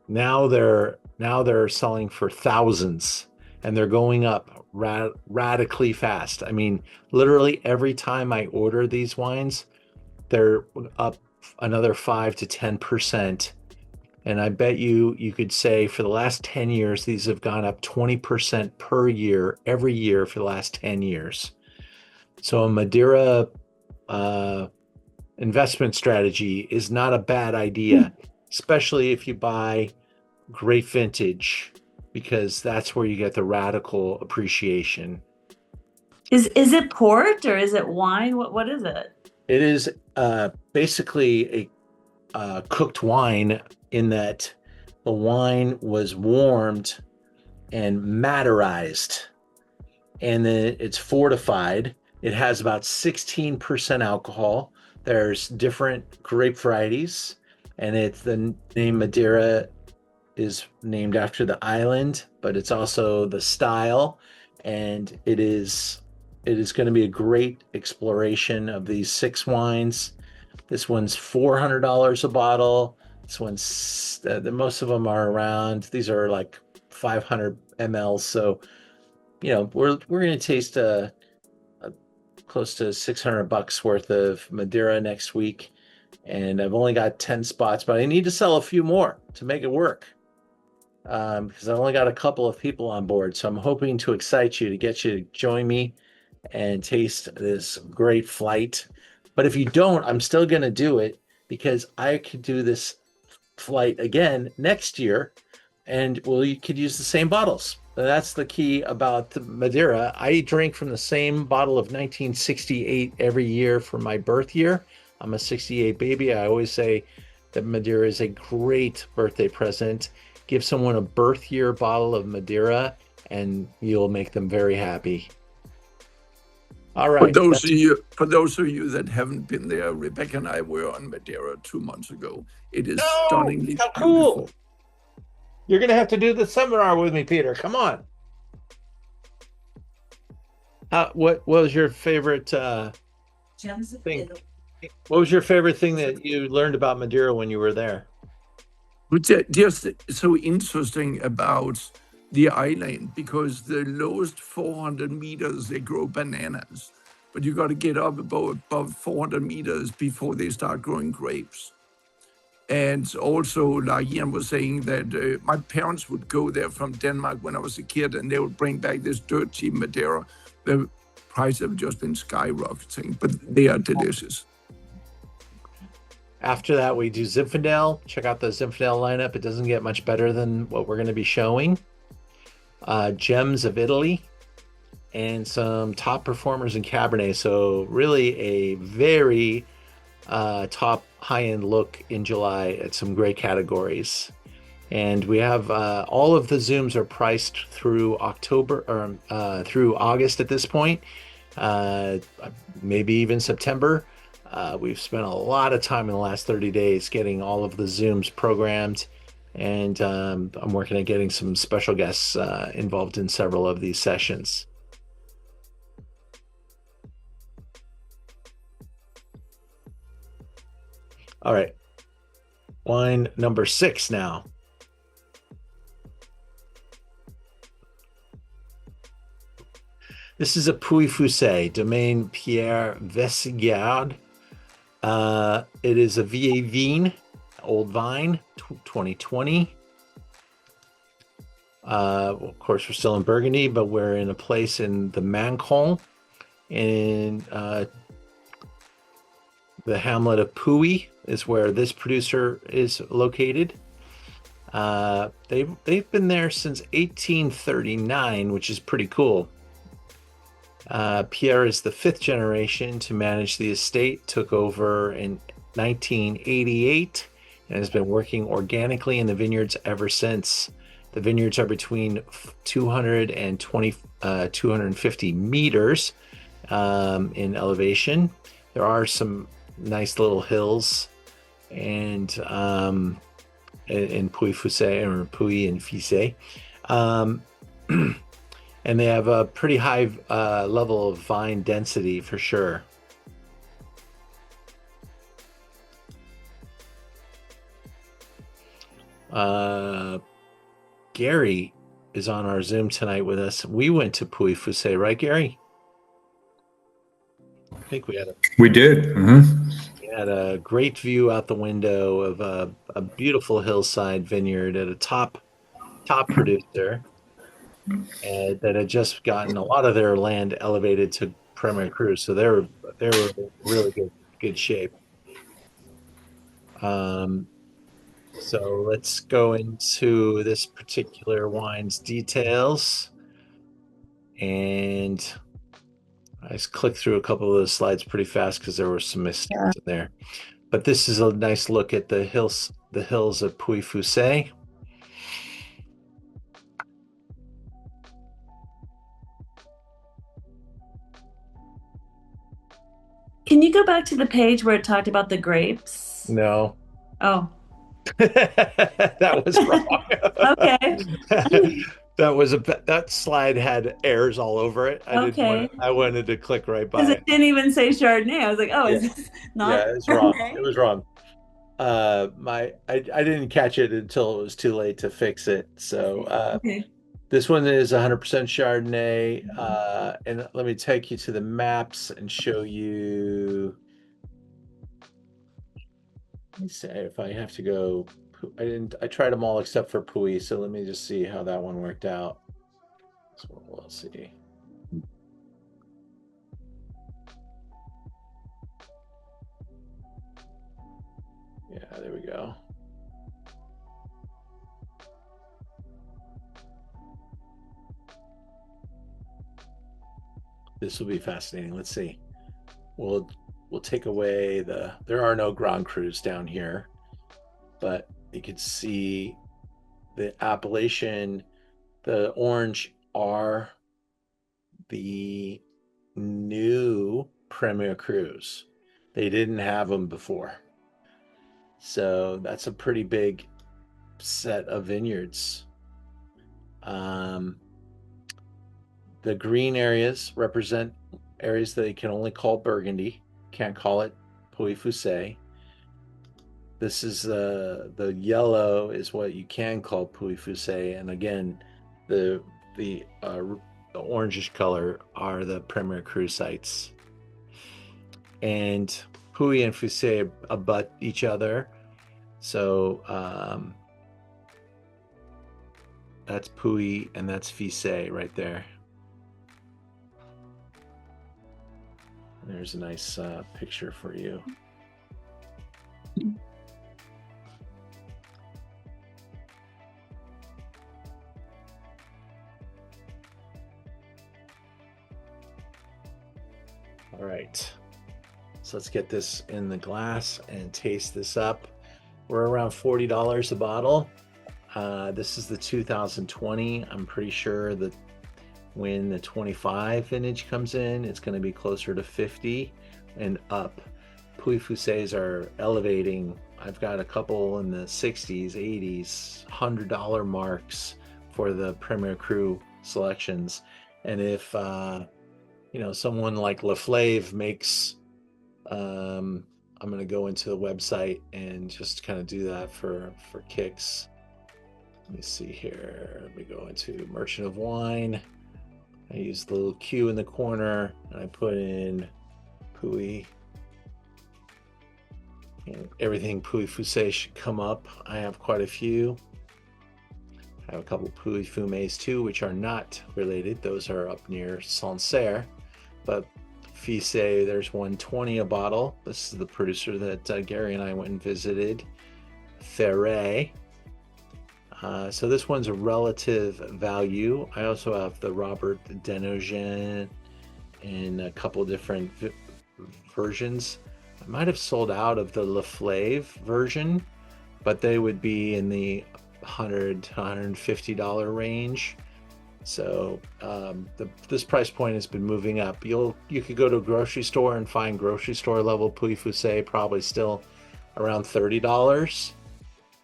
[SPEAKER 2] Now they're selling for thousands, and they're going up radically fast. I mean, literally every time I order these wines, they're up another 5 to 10%. And I bet you could say for the last 10 years, these have gone up 20% per year, every year for the last 10 years. So a Madeira investment strategy is not a bad idea, especially if you buy great vintage, because that's where you get the radical appreciation.
[SPEAKER 5] Is it port or is it wine? What is it?
[SPEAKER 2] It is basically a cooked wine, in that the wine was warmed and madeirized, and then it's fortified. It has about 16% alcohol. There's different grape varieties, and the name Madeira is named after the island, but it's also the style, and it is going to be a great exploration of these 6 wines. This one's $400 a bottle. This one's most of them are around. These are like 500 ml. So, we're going to taste close to $600 worth of Madeira next week, and I've only got 10 spots, but I need to sell a few more to make it work. Because I've only got a couple of people on board, so I'm hoping to excite you, to get you to join me and taste this great flight. But if you don't, I'm still going to do it, because I could do this flight again next year, and you could use the same bottles. That's the key about the Madeira. I drink from the same bottle of 1968 every year for my birth year. I'm a 68 baby. I always say that Madeira is a great birthday present. Give someone a birth year bottle of Madeira, and you'll make them very happy. All right.
[SPEAKER 3] For those of you that haven't been there, Rebecca and I were on Madeira 2 months ago. It is stunningly
[SPEAKER 2] how
[SPEAKER 3] beautiful.
[SPEAKER 2] cool. You're going to have to do the seminar with me, Peter. Come on. What was your favorite thing? What was your favorite thing that you learned about Madeira when you were there?
[SPEAKER 3] Which just so interesting about the island, because the lowest 400 meters they grow bananas, but you got to get up above 400 meters before they start growing grapes. And also, like Ian was saying, that my parents would go there from Denmark when I was a kid, and they would bring back this dirt cheap Madeira. The price have just been skyrocketing, but they are delicious.
[SPEAKER 2] After that, we do Zinfandel. Check out the Zinfandel lineup. It doesn't get much better than what we're going to be showing. Gems of Italy and some top performers in Cabernet. So really a very top high-end look in July at some great categories. And we have all of the Zooms are priced through October or through August at this point, maybe even September. We've spent a lot of time in the last 30 days getting all of the Zooms programmed, and I'm working at getting some special guests involved in several of these sessions. All right, wine number 6 now. This is a Pouilly-Fuissé, Domaine Pierre Vessigaud. It is a Vignes, old vine, 2020. Of course, we're still in Burgundy, but we're in a place in the Mancon, in the hamlet of Pouilly is where this producer is located. They've been there since 1839, which is pretty cool. Pierre is the 5th generation to manage the estate, took over in 1988, and has been working organically in the vineyards ever since. The vineyards are between 250 meters in elevation. There are some nice little hills and in Pouilly-Fuissé or Pouilly-Fuissé. And they have a pretty high level of vine density for sure. Gary is on our Zoom tonight with us. We went to Pouilly-Fuissé, right, Gary? I think we had
[SPEAKER 6] We did. Mm-hmm.
[SPEAKER 2] We had a great view out the window of a beautiful hillside vineyard at a top producer. And that had just gotten a lot of their land elevated to Premier Cru, so they were really good shape. So let's go into this particular wine's details, and I just clicked through a couple of those slides pretty fast because there were some mistakes in there. But this is a nice look at the hills of Pouilly-Fuissé.
[SPEAKER 5] Can you go back to the page where it talked about the grapes?
[SPEAKER 2] No.
[SPEAKER 5] Oh.
[SPEAKER 2] That was wrong.
[SPEAKER 5] Okay.
[SPEAKER 2] That slide had errors all over it. I wanted to click right by
[SPEAKER 5] because
[SPEAKER 2] it.
[SPEAKER 5] It didn't even say Chardonnay. I was like, oh,
[SPEAKER 2] Yeah.
[SPEAKER 5] Is this not?
[SPEAKER 2] Yeah, it was wrong.
[SPEAKER 5] Okay.
[SPEAKER 2] It was wrong. I didn't catch it until it was too late to fix it. So
[SPEAKER 5] Okay.
[SPEAKER 2] This one is 100% Chardonnay. And let me take you to the maps and show you. Let me say if I have to go. I tried them all except for Pouilly, so let me just see how that one worked out. So we'll see. Yeah, there we go. This will be fascinating. Let's see. We'll take away there are no Grand Crus down here, but you can see the appellation. The orange are the new Premier Crus. They didn't have them before. So that's a pretty big set of vineyards. The green areas represent areas that you can only call Burgundy. Can't call it Pouilly-Fuissé. This is the yellow is what you can call Pouilly-Fuissé, and again, the orangish color are the Premier Cru sites. And Pouilly and Fuissé abut each other, so that's Pouilly and that's Fuissé right there. There's a nice picture for you. All right, so let's get this in the glass and taste this up. We're around $40 a bottle. This is the 2020. I'm pretty sure that when the 25 vintage comes in, it's going to be closer to 50 and up. Pouilly-Fuissés are elevating. I've got a couple in the 60s, 80s, $100 marks for the Premier Cru selections. And if someone like Laflave makes, I'm going to go into the website and just kind of do that for kicks. Let me see here. Let me go into Merchant of Wine. I use the little Q in the corner and I put in Pouilly. And everything Pouilly-Fuissé should come up. I have quite a few. I have a couple Pouilly-Fumés too, which are not related. Those are up near Sancerre. But Fuissé, there's $120 a bottle. This is the producer that Gary and I went and visited. Pere. So this one's a relative value. I also have the Robert Denogin in a couple different versions. I might have sold out of the Laflave version, but they would be in the $100 to $150 range. So this price point has been moving up. You could go to a grocery store and find grocery store level Pouilly-Fuissé probably still around $30,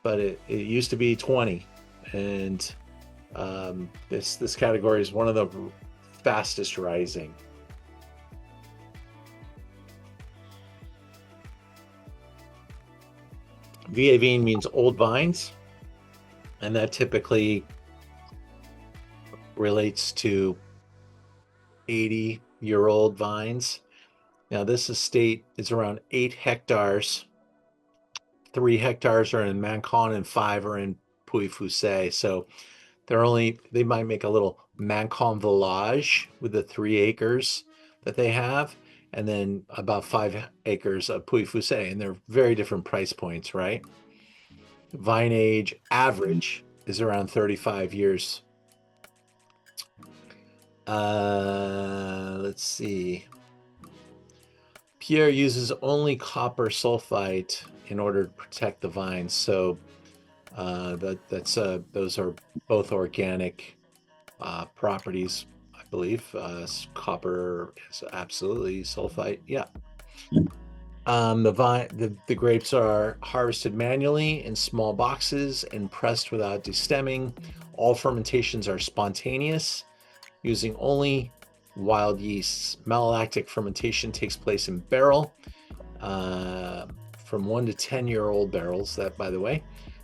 [SPEAKER 2] but it used to be $20. And this category is one of the fastest rising. Vieille Vigne means old vines, and that typically relates to 80-year-old vines. Now this estate is around 8 hectares. 3 hectares are in Mancon and 5 are in Pouilly-Fuissé. So they might make a little Mancon village with the 3 acres that they have, and then about 5 acres of Pouilly-Fuissé, and they're very different price points, right? Vine age average is around 35 years. Let's see. Pierre uses only copper sulfite in order to protect the vines. So those are both organic properties, I believe. Copper is absolutely sulfite. Yeah. The grapes are harvested manually in small boxes and pressed without destemming. All fermentations are spontaneous, using only wild yeasts. Malolactic fermentation takes place in barrel, from 1 to 10-year-old barrels. That, by the way,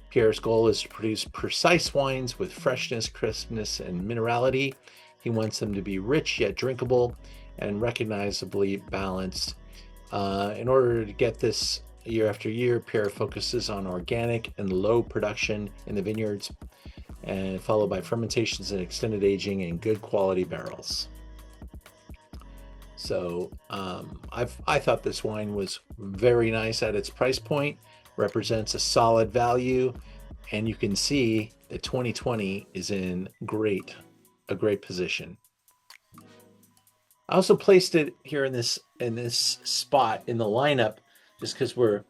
[SPEAKER 2] Pierre's goal is to produce precise wines with freshness, crispness, and minerality. He wants them to be rich yet drinkable and recognizably balanced. In order to get this year after year, Pere focuses on organic and low production in the vineyards, and followed by fermentations and extended aging in good quality barrels. So I thought this wine was very nice at its price point, represents a solid value, and you can see that 2020 is in a great position. I also placed it here in this spot in the lineup just because we're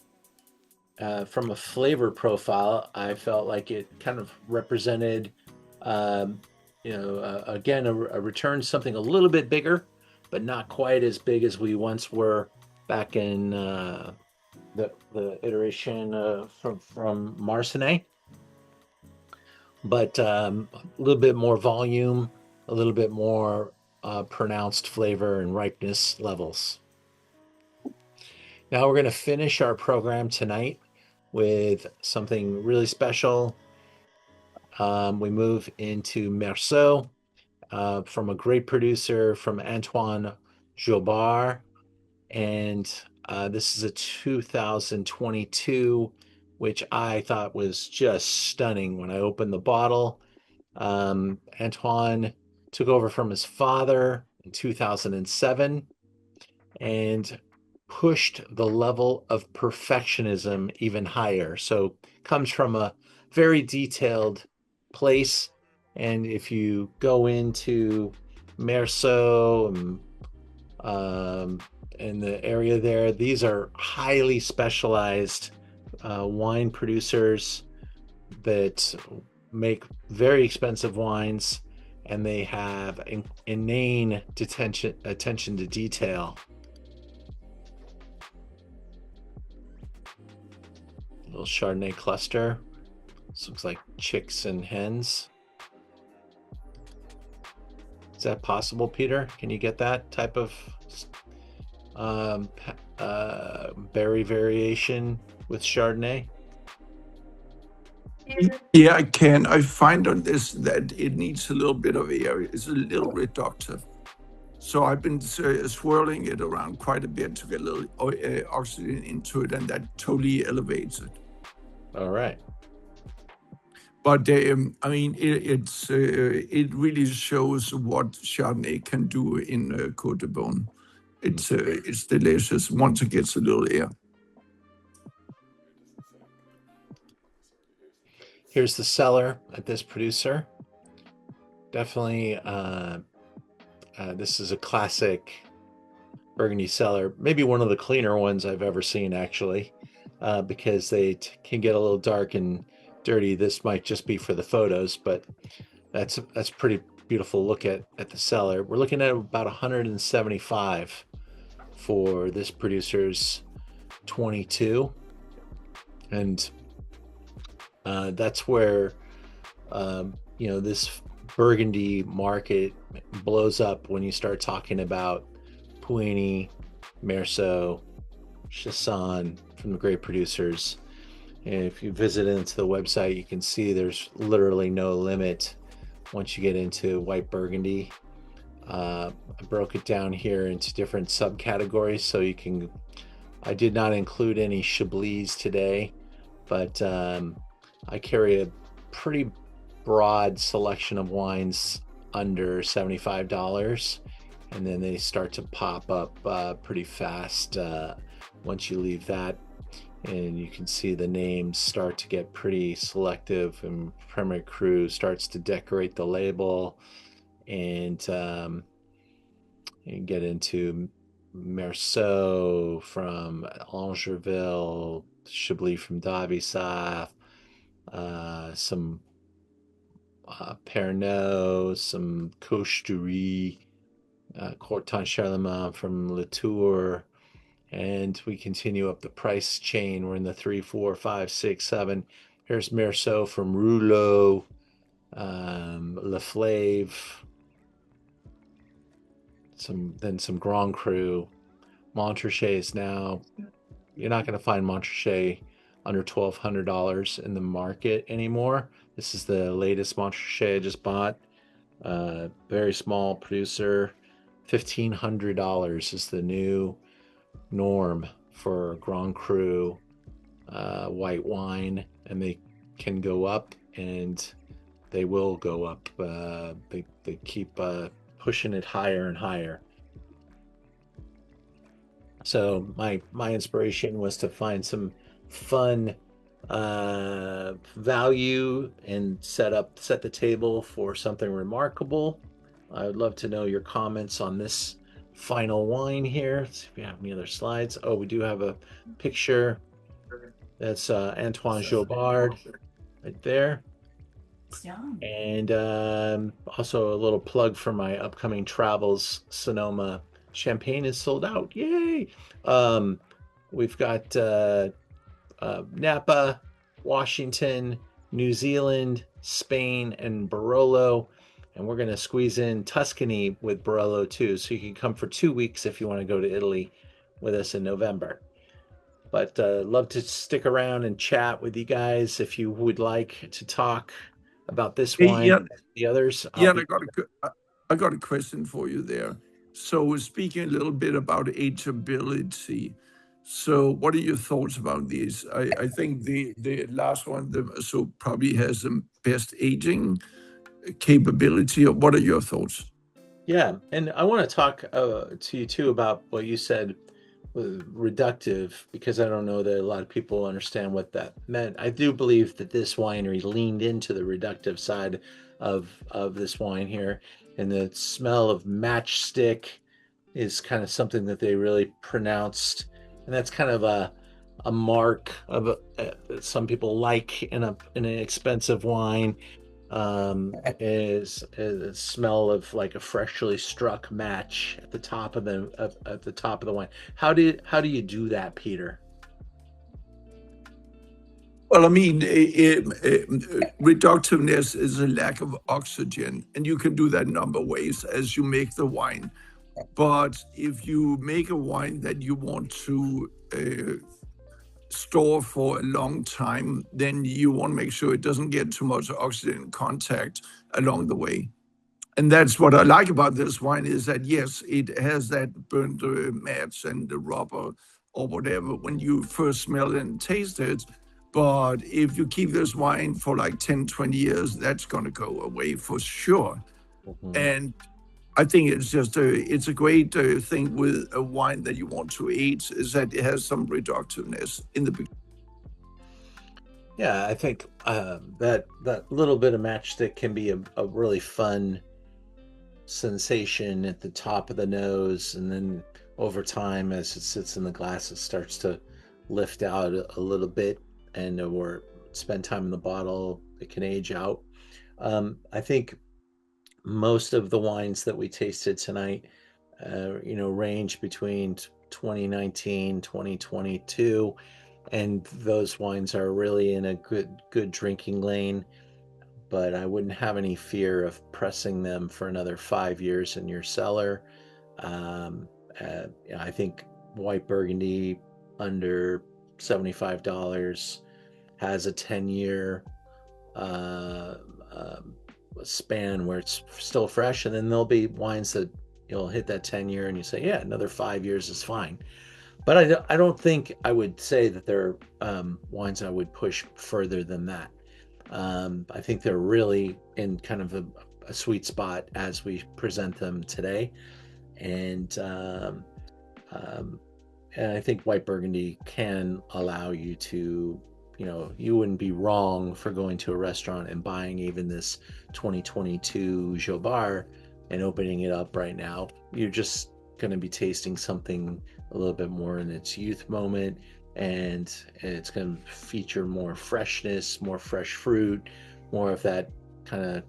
[SPEAKER 2] from a flavor profile. I felt like it kind of represented again a return, something a little bit bigger but not quite as big as we once were back in the iteration from Marsannay. But a little bit more volume, a little bit more pronounced flavor and ripeness levels. Now we're going to finish our program tonight with something really special. We move into Meursault from a great producer from Antoine Jobard. And this is a 2022, which I thought was just stunning when I opened the bottle. Antoine took over from his father in 2007 and pushed the level of perfectionism even higher. So comes from a very detailed place. And if you go into Meursault and the area there, these are highly specialized wine producers that make very expensive wines, and they have inane attention to detail. Little Chardonnay cluster. This looks like chicks and hens. Is that possible, Peter? Can you get that type of berry variation with Chardonnay?
[SPEAKER 3] Yeah, I can. I find on this that it needs a little bit of air. It's a little reductive. So I've been swirling it around quite a bit to get a little oxygen into it, and that totally elevates it.
[SPEAKER 2] All right.
[SPEAKER 3] But I mean, it really shows what Chardonnay can do in Côte de Beaune. It's delicious once it gets a little air.
[SPEAKER 2] Here's the cellar at this producer. Definitely, this is a classic Burgundy cellar. Maybe one of the cleaner ones I've ever seen, actually, because they can get a little dark and dirty. This might just be for the photos, but that's pretty beautiful look at the cellar. We're looking at about 175 for this producer's 22, and that's where this Burgundy market blows up when you start talking about Pouilly, Meursault, Chassagne from the great producers. And if you visit into the website, you can see there's literally no limit once you get into white Burgundy. I broke it down here into different subcategories, so you can. I did not include any Chablis today, but I carry a pretty broad selection of wines under $75, and then they start to pop up pretty fast once you leave that. And you can see the names start to get pretty selective, and Premier Cru starts to decorate the label, and you get into Meursault from Longeroies, Chablis from Davissaf, some Pere, some Coche du Riz, Corton Charlemagne from Latour, and we continue up the price chain. We're in the 3, 4, 5, 6, 7. Here's Meursault from Rouleau, Le Flave, some Grand Cru. Montrachet now. You're not going to find Montrachet under $1,200 in the market anymore. This is the latest Montrachet I just bought. Very small producer. $1,500 is the new norm for Grand Cru white wine, and they can go up, and they will go up. They keep pushing it higher and higher. So my inspiration was to find some fun value and set the table for something remarkable. I would love to know your comments on this final wine here. Let's see if we have any other slides. Oh, we do have a picture. That's Antoine Jobard right there. And also a little plug for my upcoming travels, Sonoma Champagne is sold out. Yay! We've got Napa, Washington, New Zealand, Spain, and Barolo. And we're going to squeeze in Tuscany with Barolo too. So you can come for 2 weeks if you want to go to Italy with us in November. But love to stick around and chat with you guys if you would like to talk about this
[SPEAKER 3] Hey,
[SPEAKER 2] wine and the others.
[SPEAKER 3] yeah, I got a question for you there. So speaking a little bit about ageability. So what are your thoughts about these? I think the last one, the Meursault, probably has the best aging capability. What are your thoughts?
[SPEAKER 2] Yeah, and I want to talk to you too about what you said with reductive, because I don't know that a lot of people understand what that meant. I do believe that this winery leaned into the reductive side of this wine here, and the smell of matchstick is kind of something that they really pronounced, and that's kind of a mark of that some people like in an expensive wine. Is a smell of like a freshly struck match at the top of the wine. How do you do that, Peter?
[SPEAKER 3] Well, I mean, reductiveness is a lack of oxygen, and you can do that a number of ways as you make the wine. But if you make a wine that you want to store for a long time, then you want to make sure it doesn't get too much oxygen contact along the way. And that's what I like about this wine is that, yes, it has that burnt mats and the rubber or whatever when you first smell it and taste it. But if you keep this wine for like 10, 20 years, that's going to go away for sure.
[SPEAKER 2] Mhm.
[SPEAKER 3] And I think it's a great thing with a wine that you want to age is that it has some reductiveness in the beginning.
[SPEAKER 2] Yeah, I think that little bit of matchstick can be a really fun sensation at the top of the nose, and then over time, as it sits in the glass, it starts to lift out a little bit, and or spend time in the bottle, it can age out. I think most of the wines that we tasted tonight, range between 2019, 2022, and those wines are really in a good drinking lane. But I wouldn't have any fear of pressing them for another 5 years in your cellar. Um, I think white Burgundy under $75 has a 10-year span where it's still fresh, and then there'll be wines that you'll hit that 10-year and you say, yeah, another 5 years is fine. But I don't think I would say that there are wines I would push further than that. I think they're really in kind of a sweet spot as we present them today, and I think white Burgundy can allow you to, you wouldn't be wrong for going to a restaurant and buying even this 2022 Jobard and opening it up right now. You're just going to be tasting something a little bit more in its youth moment, and it's going to feature more freshness, more fresh fruit, more of that kind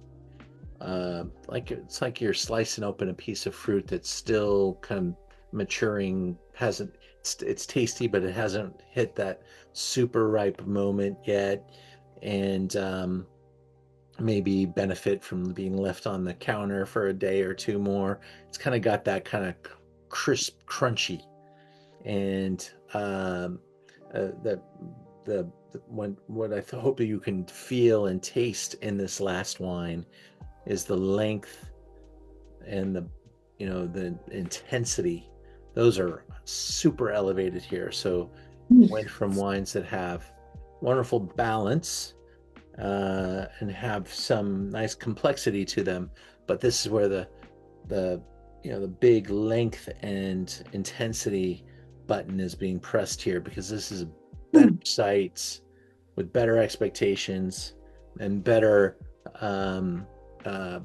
[SPEAKER 2] of like it's like you're slicing open a piece of fruit that's still kind of maturing, hasn't it's tasty, but it hasn't hit that super ripe moment yet, and maybe benefit from being left on the counter for a day or two more. It's kind of got that kind of crisp, crunchy, and what I hope you can feel and taste in this last wine is the length and the intensity. Those are super elevated here. So went from wines that have wonderful balance and have some nice complexity to them, but this is where the big length and intensity button is being pressed here, because this is better sites with better expectations and better a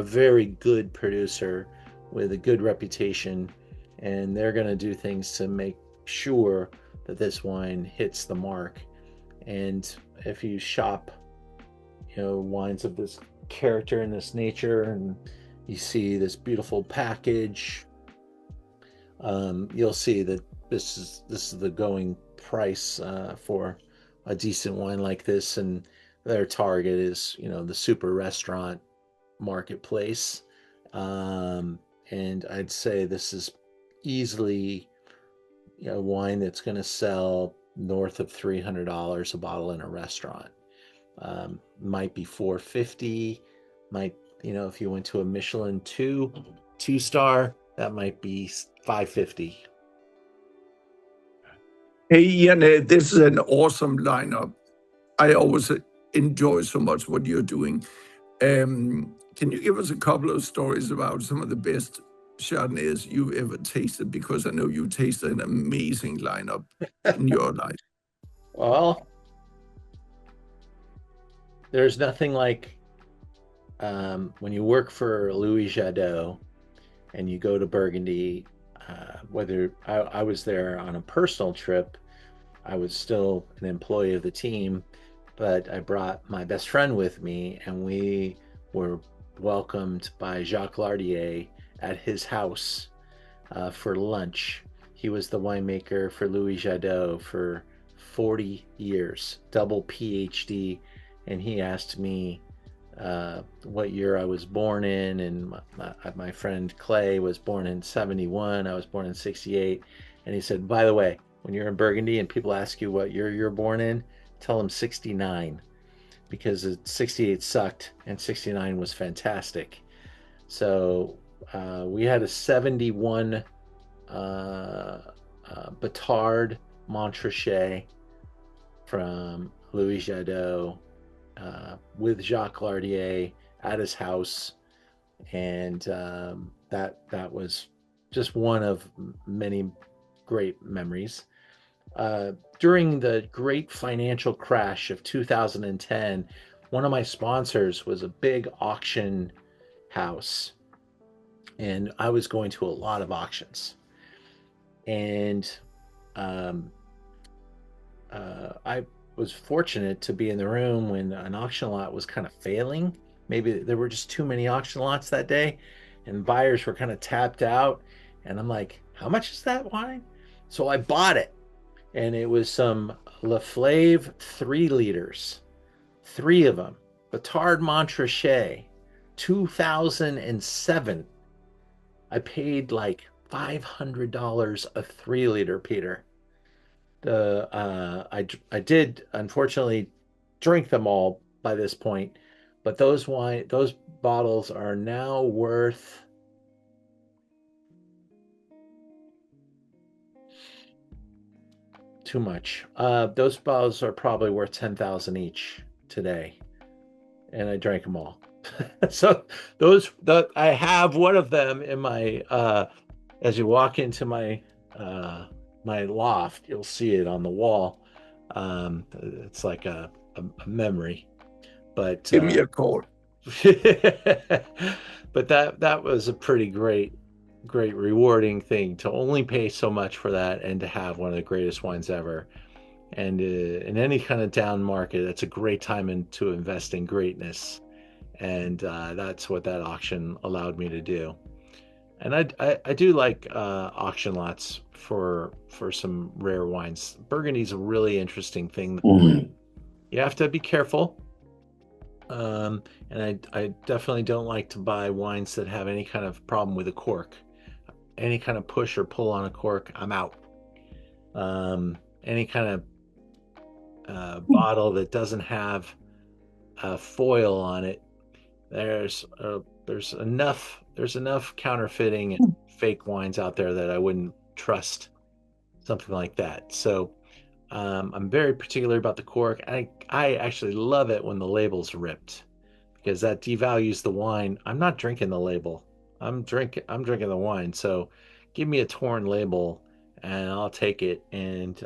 [SPEAKER 2] very good producer with a good reputation, and they're going to do things to make sure that this wine hits the mark. And if you shop wines of this character and this nature, and you see this beautiful package, you'll see that this is the going price for a decent wine like this, and their target is, the super restaurant marketplace. And I'd say this is easily, wine that's going to sell north of $300 a bottle in a restaurant. Might be $450, might, if you went to a Michelin two-star, that might be $550.
[SPEAKER 3] Hey, Ian, this is an awesome lineup. I always enjoy so much what you're doing. Can you give us a couple of stories about some of the best Chardonnays you've ever tasted? Because I know you tasted an amazing lineup in your life.
[SPEAKER 2] Well, there's nothing like when you work for Louis Jadot and you go to Burgundy, whether I was there on a personal trip, I was still an employee of the team, but I brought my best friend with me, and we were welcomed by Jacques Lardier at his house for lunch. He was the winemaker for Louis Jadot for 40 years, double PhD, and he asked me what year I was born in, and my friend Clay was born in 71, I was born in 68, and he said, by the way, when you're in Burgundy and people ask you what year you're born in, tell them 69, because 68 sucked and 69 was fantastic. So we had a 71 Batard Montrachet from Louis Jadot with Jacques Lardier at his house, and that was just one of many great memories. During the great financial crash of 2010, one of my sponsors was a big auction house, and I was going to a lot of auctions, and I was fortunate to be in the room when an auction lot was kind of failing. Maybe there were just too many auction lots that day, and buyers were kind of tapped out, and I'm like, how much is that wine? So I bought it, and it was some Laflave 3 liters, 3 of them, Batard Montrachet, 2007. I paid like $500 a 3 liter, Peter. I did unfortunately drink them all by this point, but those bottles are now worth too much. Those bottles are probably worth 10,000 each today, and I drank them all. So I have one of them in my as you walk into my my loft, you'll see it on the wall. It's like a memory, but
[SPEAKER 3] Give me a call.
[SPEAKER 2] but that was a pretty great rewarding thing, to only pay so much for that and to have one of the greatest wines ever. And in any kind of down market, that's a great time to invest in greatness, and that's what that auction allowed me to do. And I do like auction lots for some rare wines. Burgundy's a really interesting thing. You have to be careful. And I definitely don't like to buy wines that have any kind of problem with a cork. Any kind of push or pull on a cork, I'm out. Any kind of bottle that doesn't have a foil on it, there's enough counterfeiting and fake wines out there that I wouldn't trust something like that. So I'm very particular about the cork. I actually love it when the label's ripped, because that devalues the wine. I'm not drinking the label. I'm drinking the wine. So give me a torn label and I'll take it. And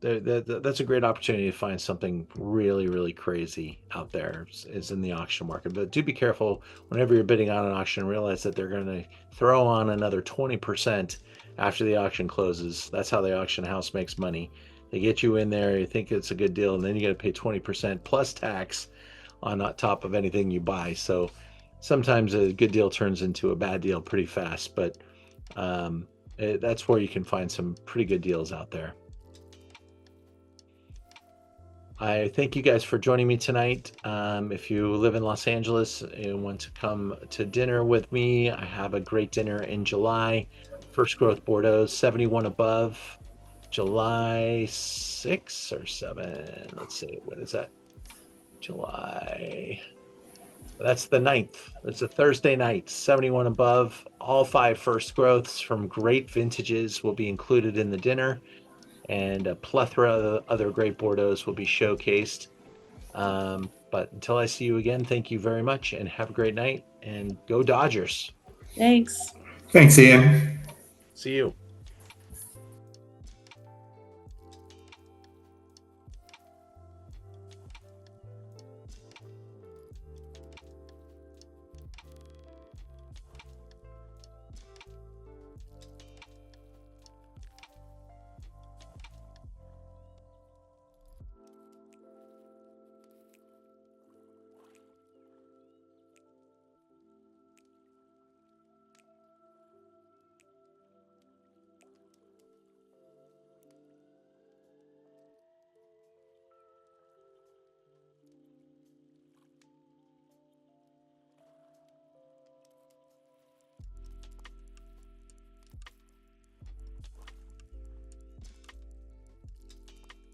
[SPEAKER 2] that's a great opportunity to find something really, really crazy out there, is in the auction market. But do be careful whenever you're bidding on an auction. Realize that they're going to throw on another 20% after the auction closes. That's how the auction house makes money. They get you in there, you think it's a good deal, and then you got to pay 20% plus tax on top of anything you buy. So sometimes a good deal turns into a bad deal pretty fast, but that's where you can find some pretty good deals out there. I thank you guys for joining me tonight. If you live in Los Angeles and want to come to dinner with me, I have a great dinner in July. First Growth Bordeaux, 71 above, July 6 or 7. Let's see, what is that? July. That's the 9th. It's a Thursday night, 71 above. All 5 first growths from great vintages will be included in the dinner. And a plethora of other great Bordeaux will be showcased. But until I see you again, thank you very much and have a great night. And go Dodgers.
[SPEAKER 5] Thanks.
[SPEAKER 6] Thanks, Ian.
[SPEAKER 2] See you.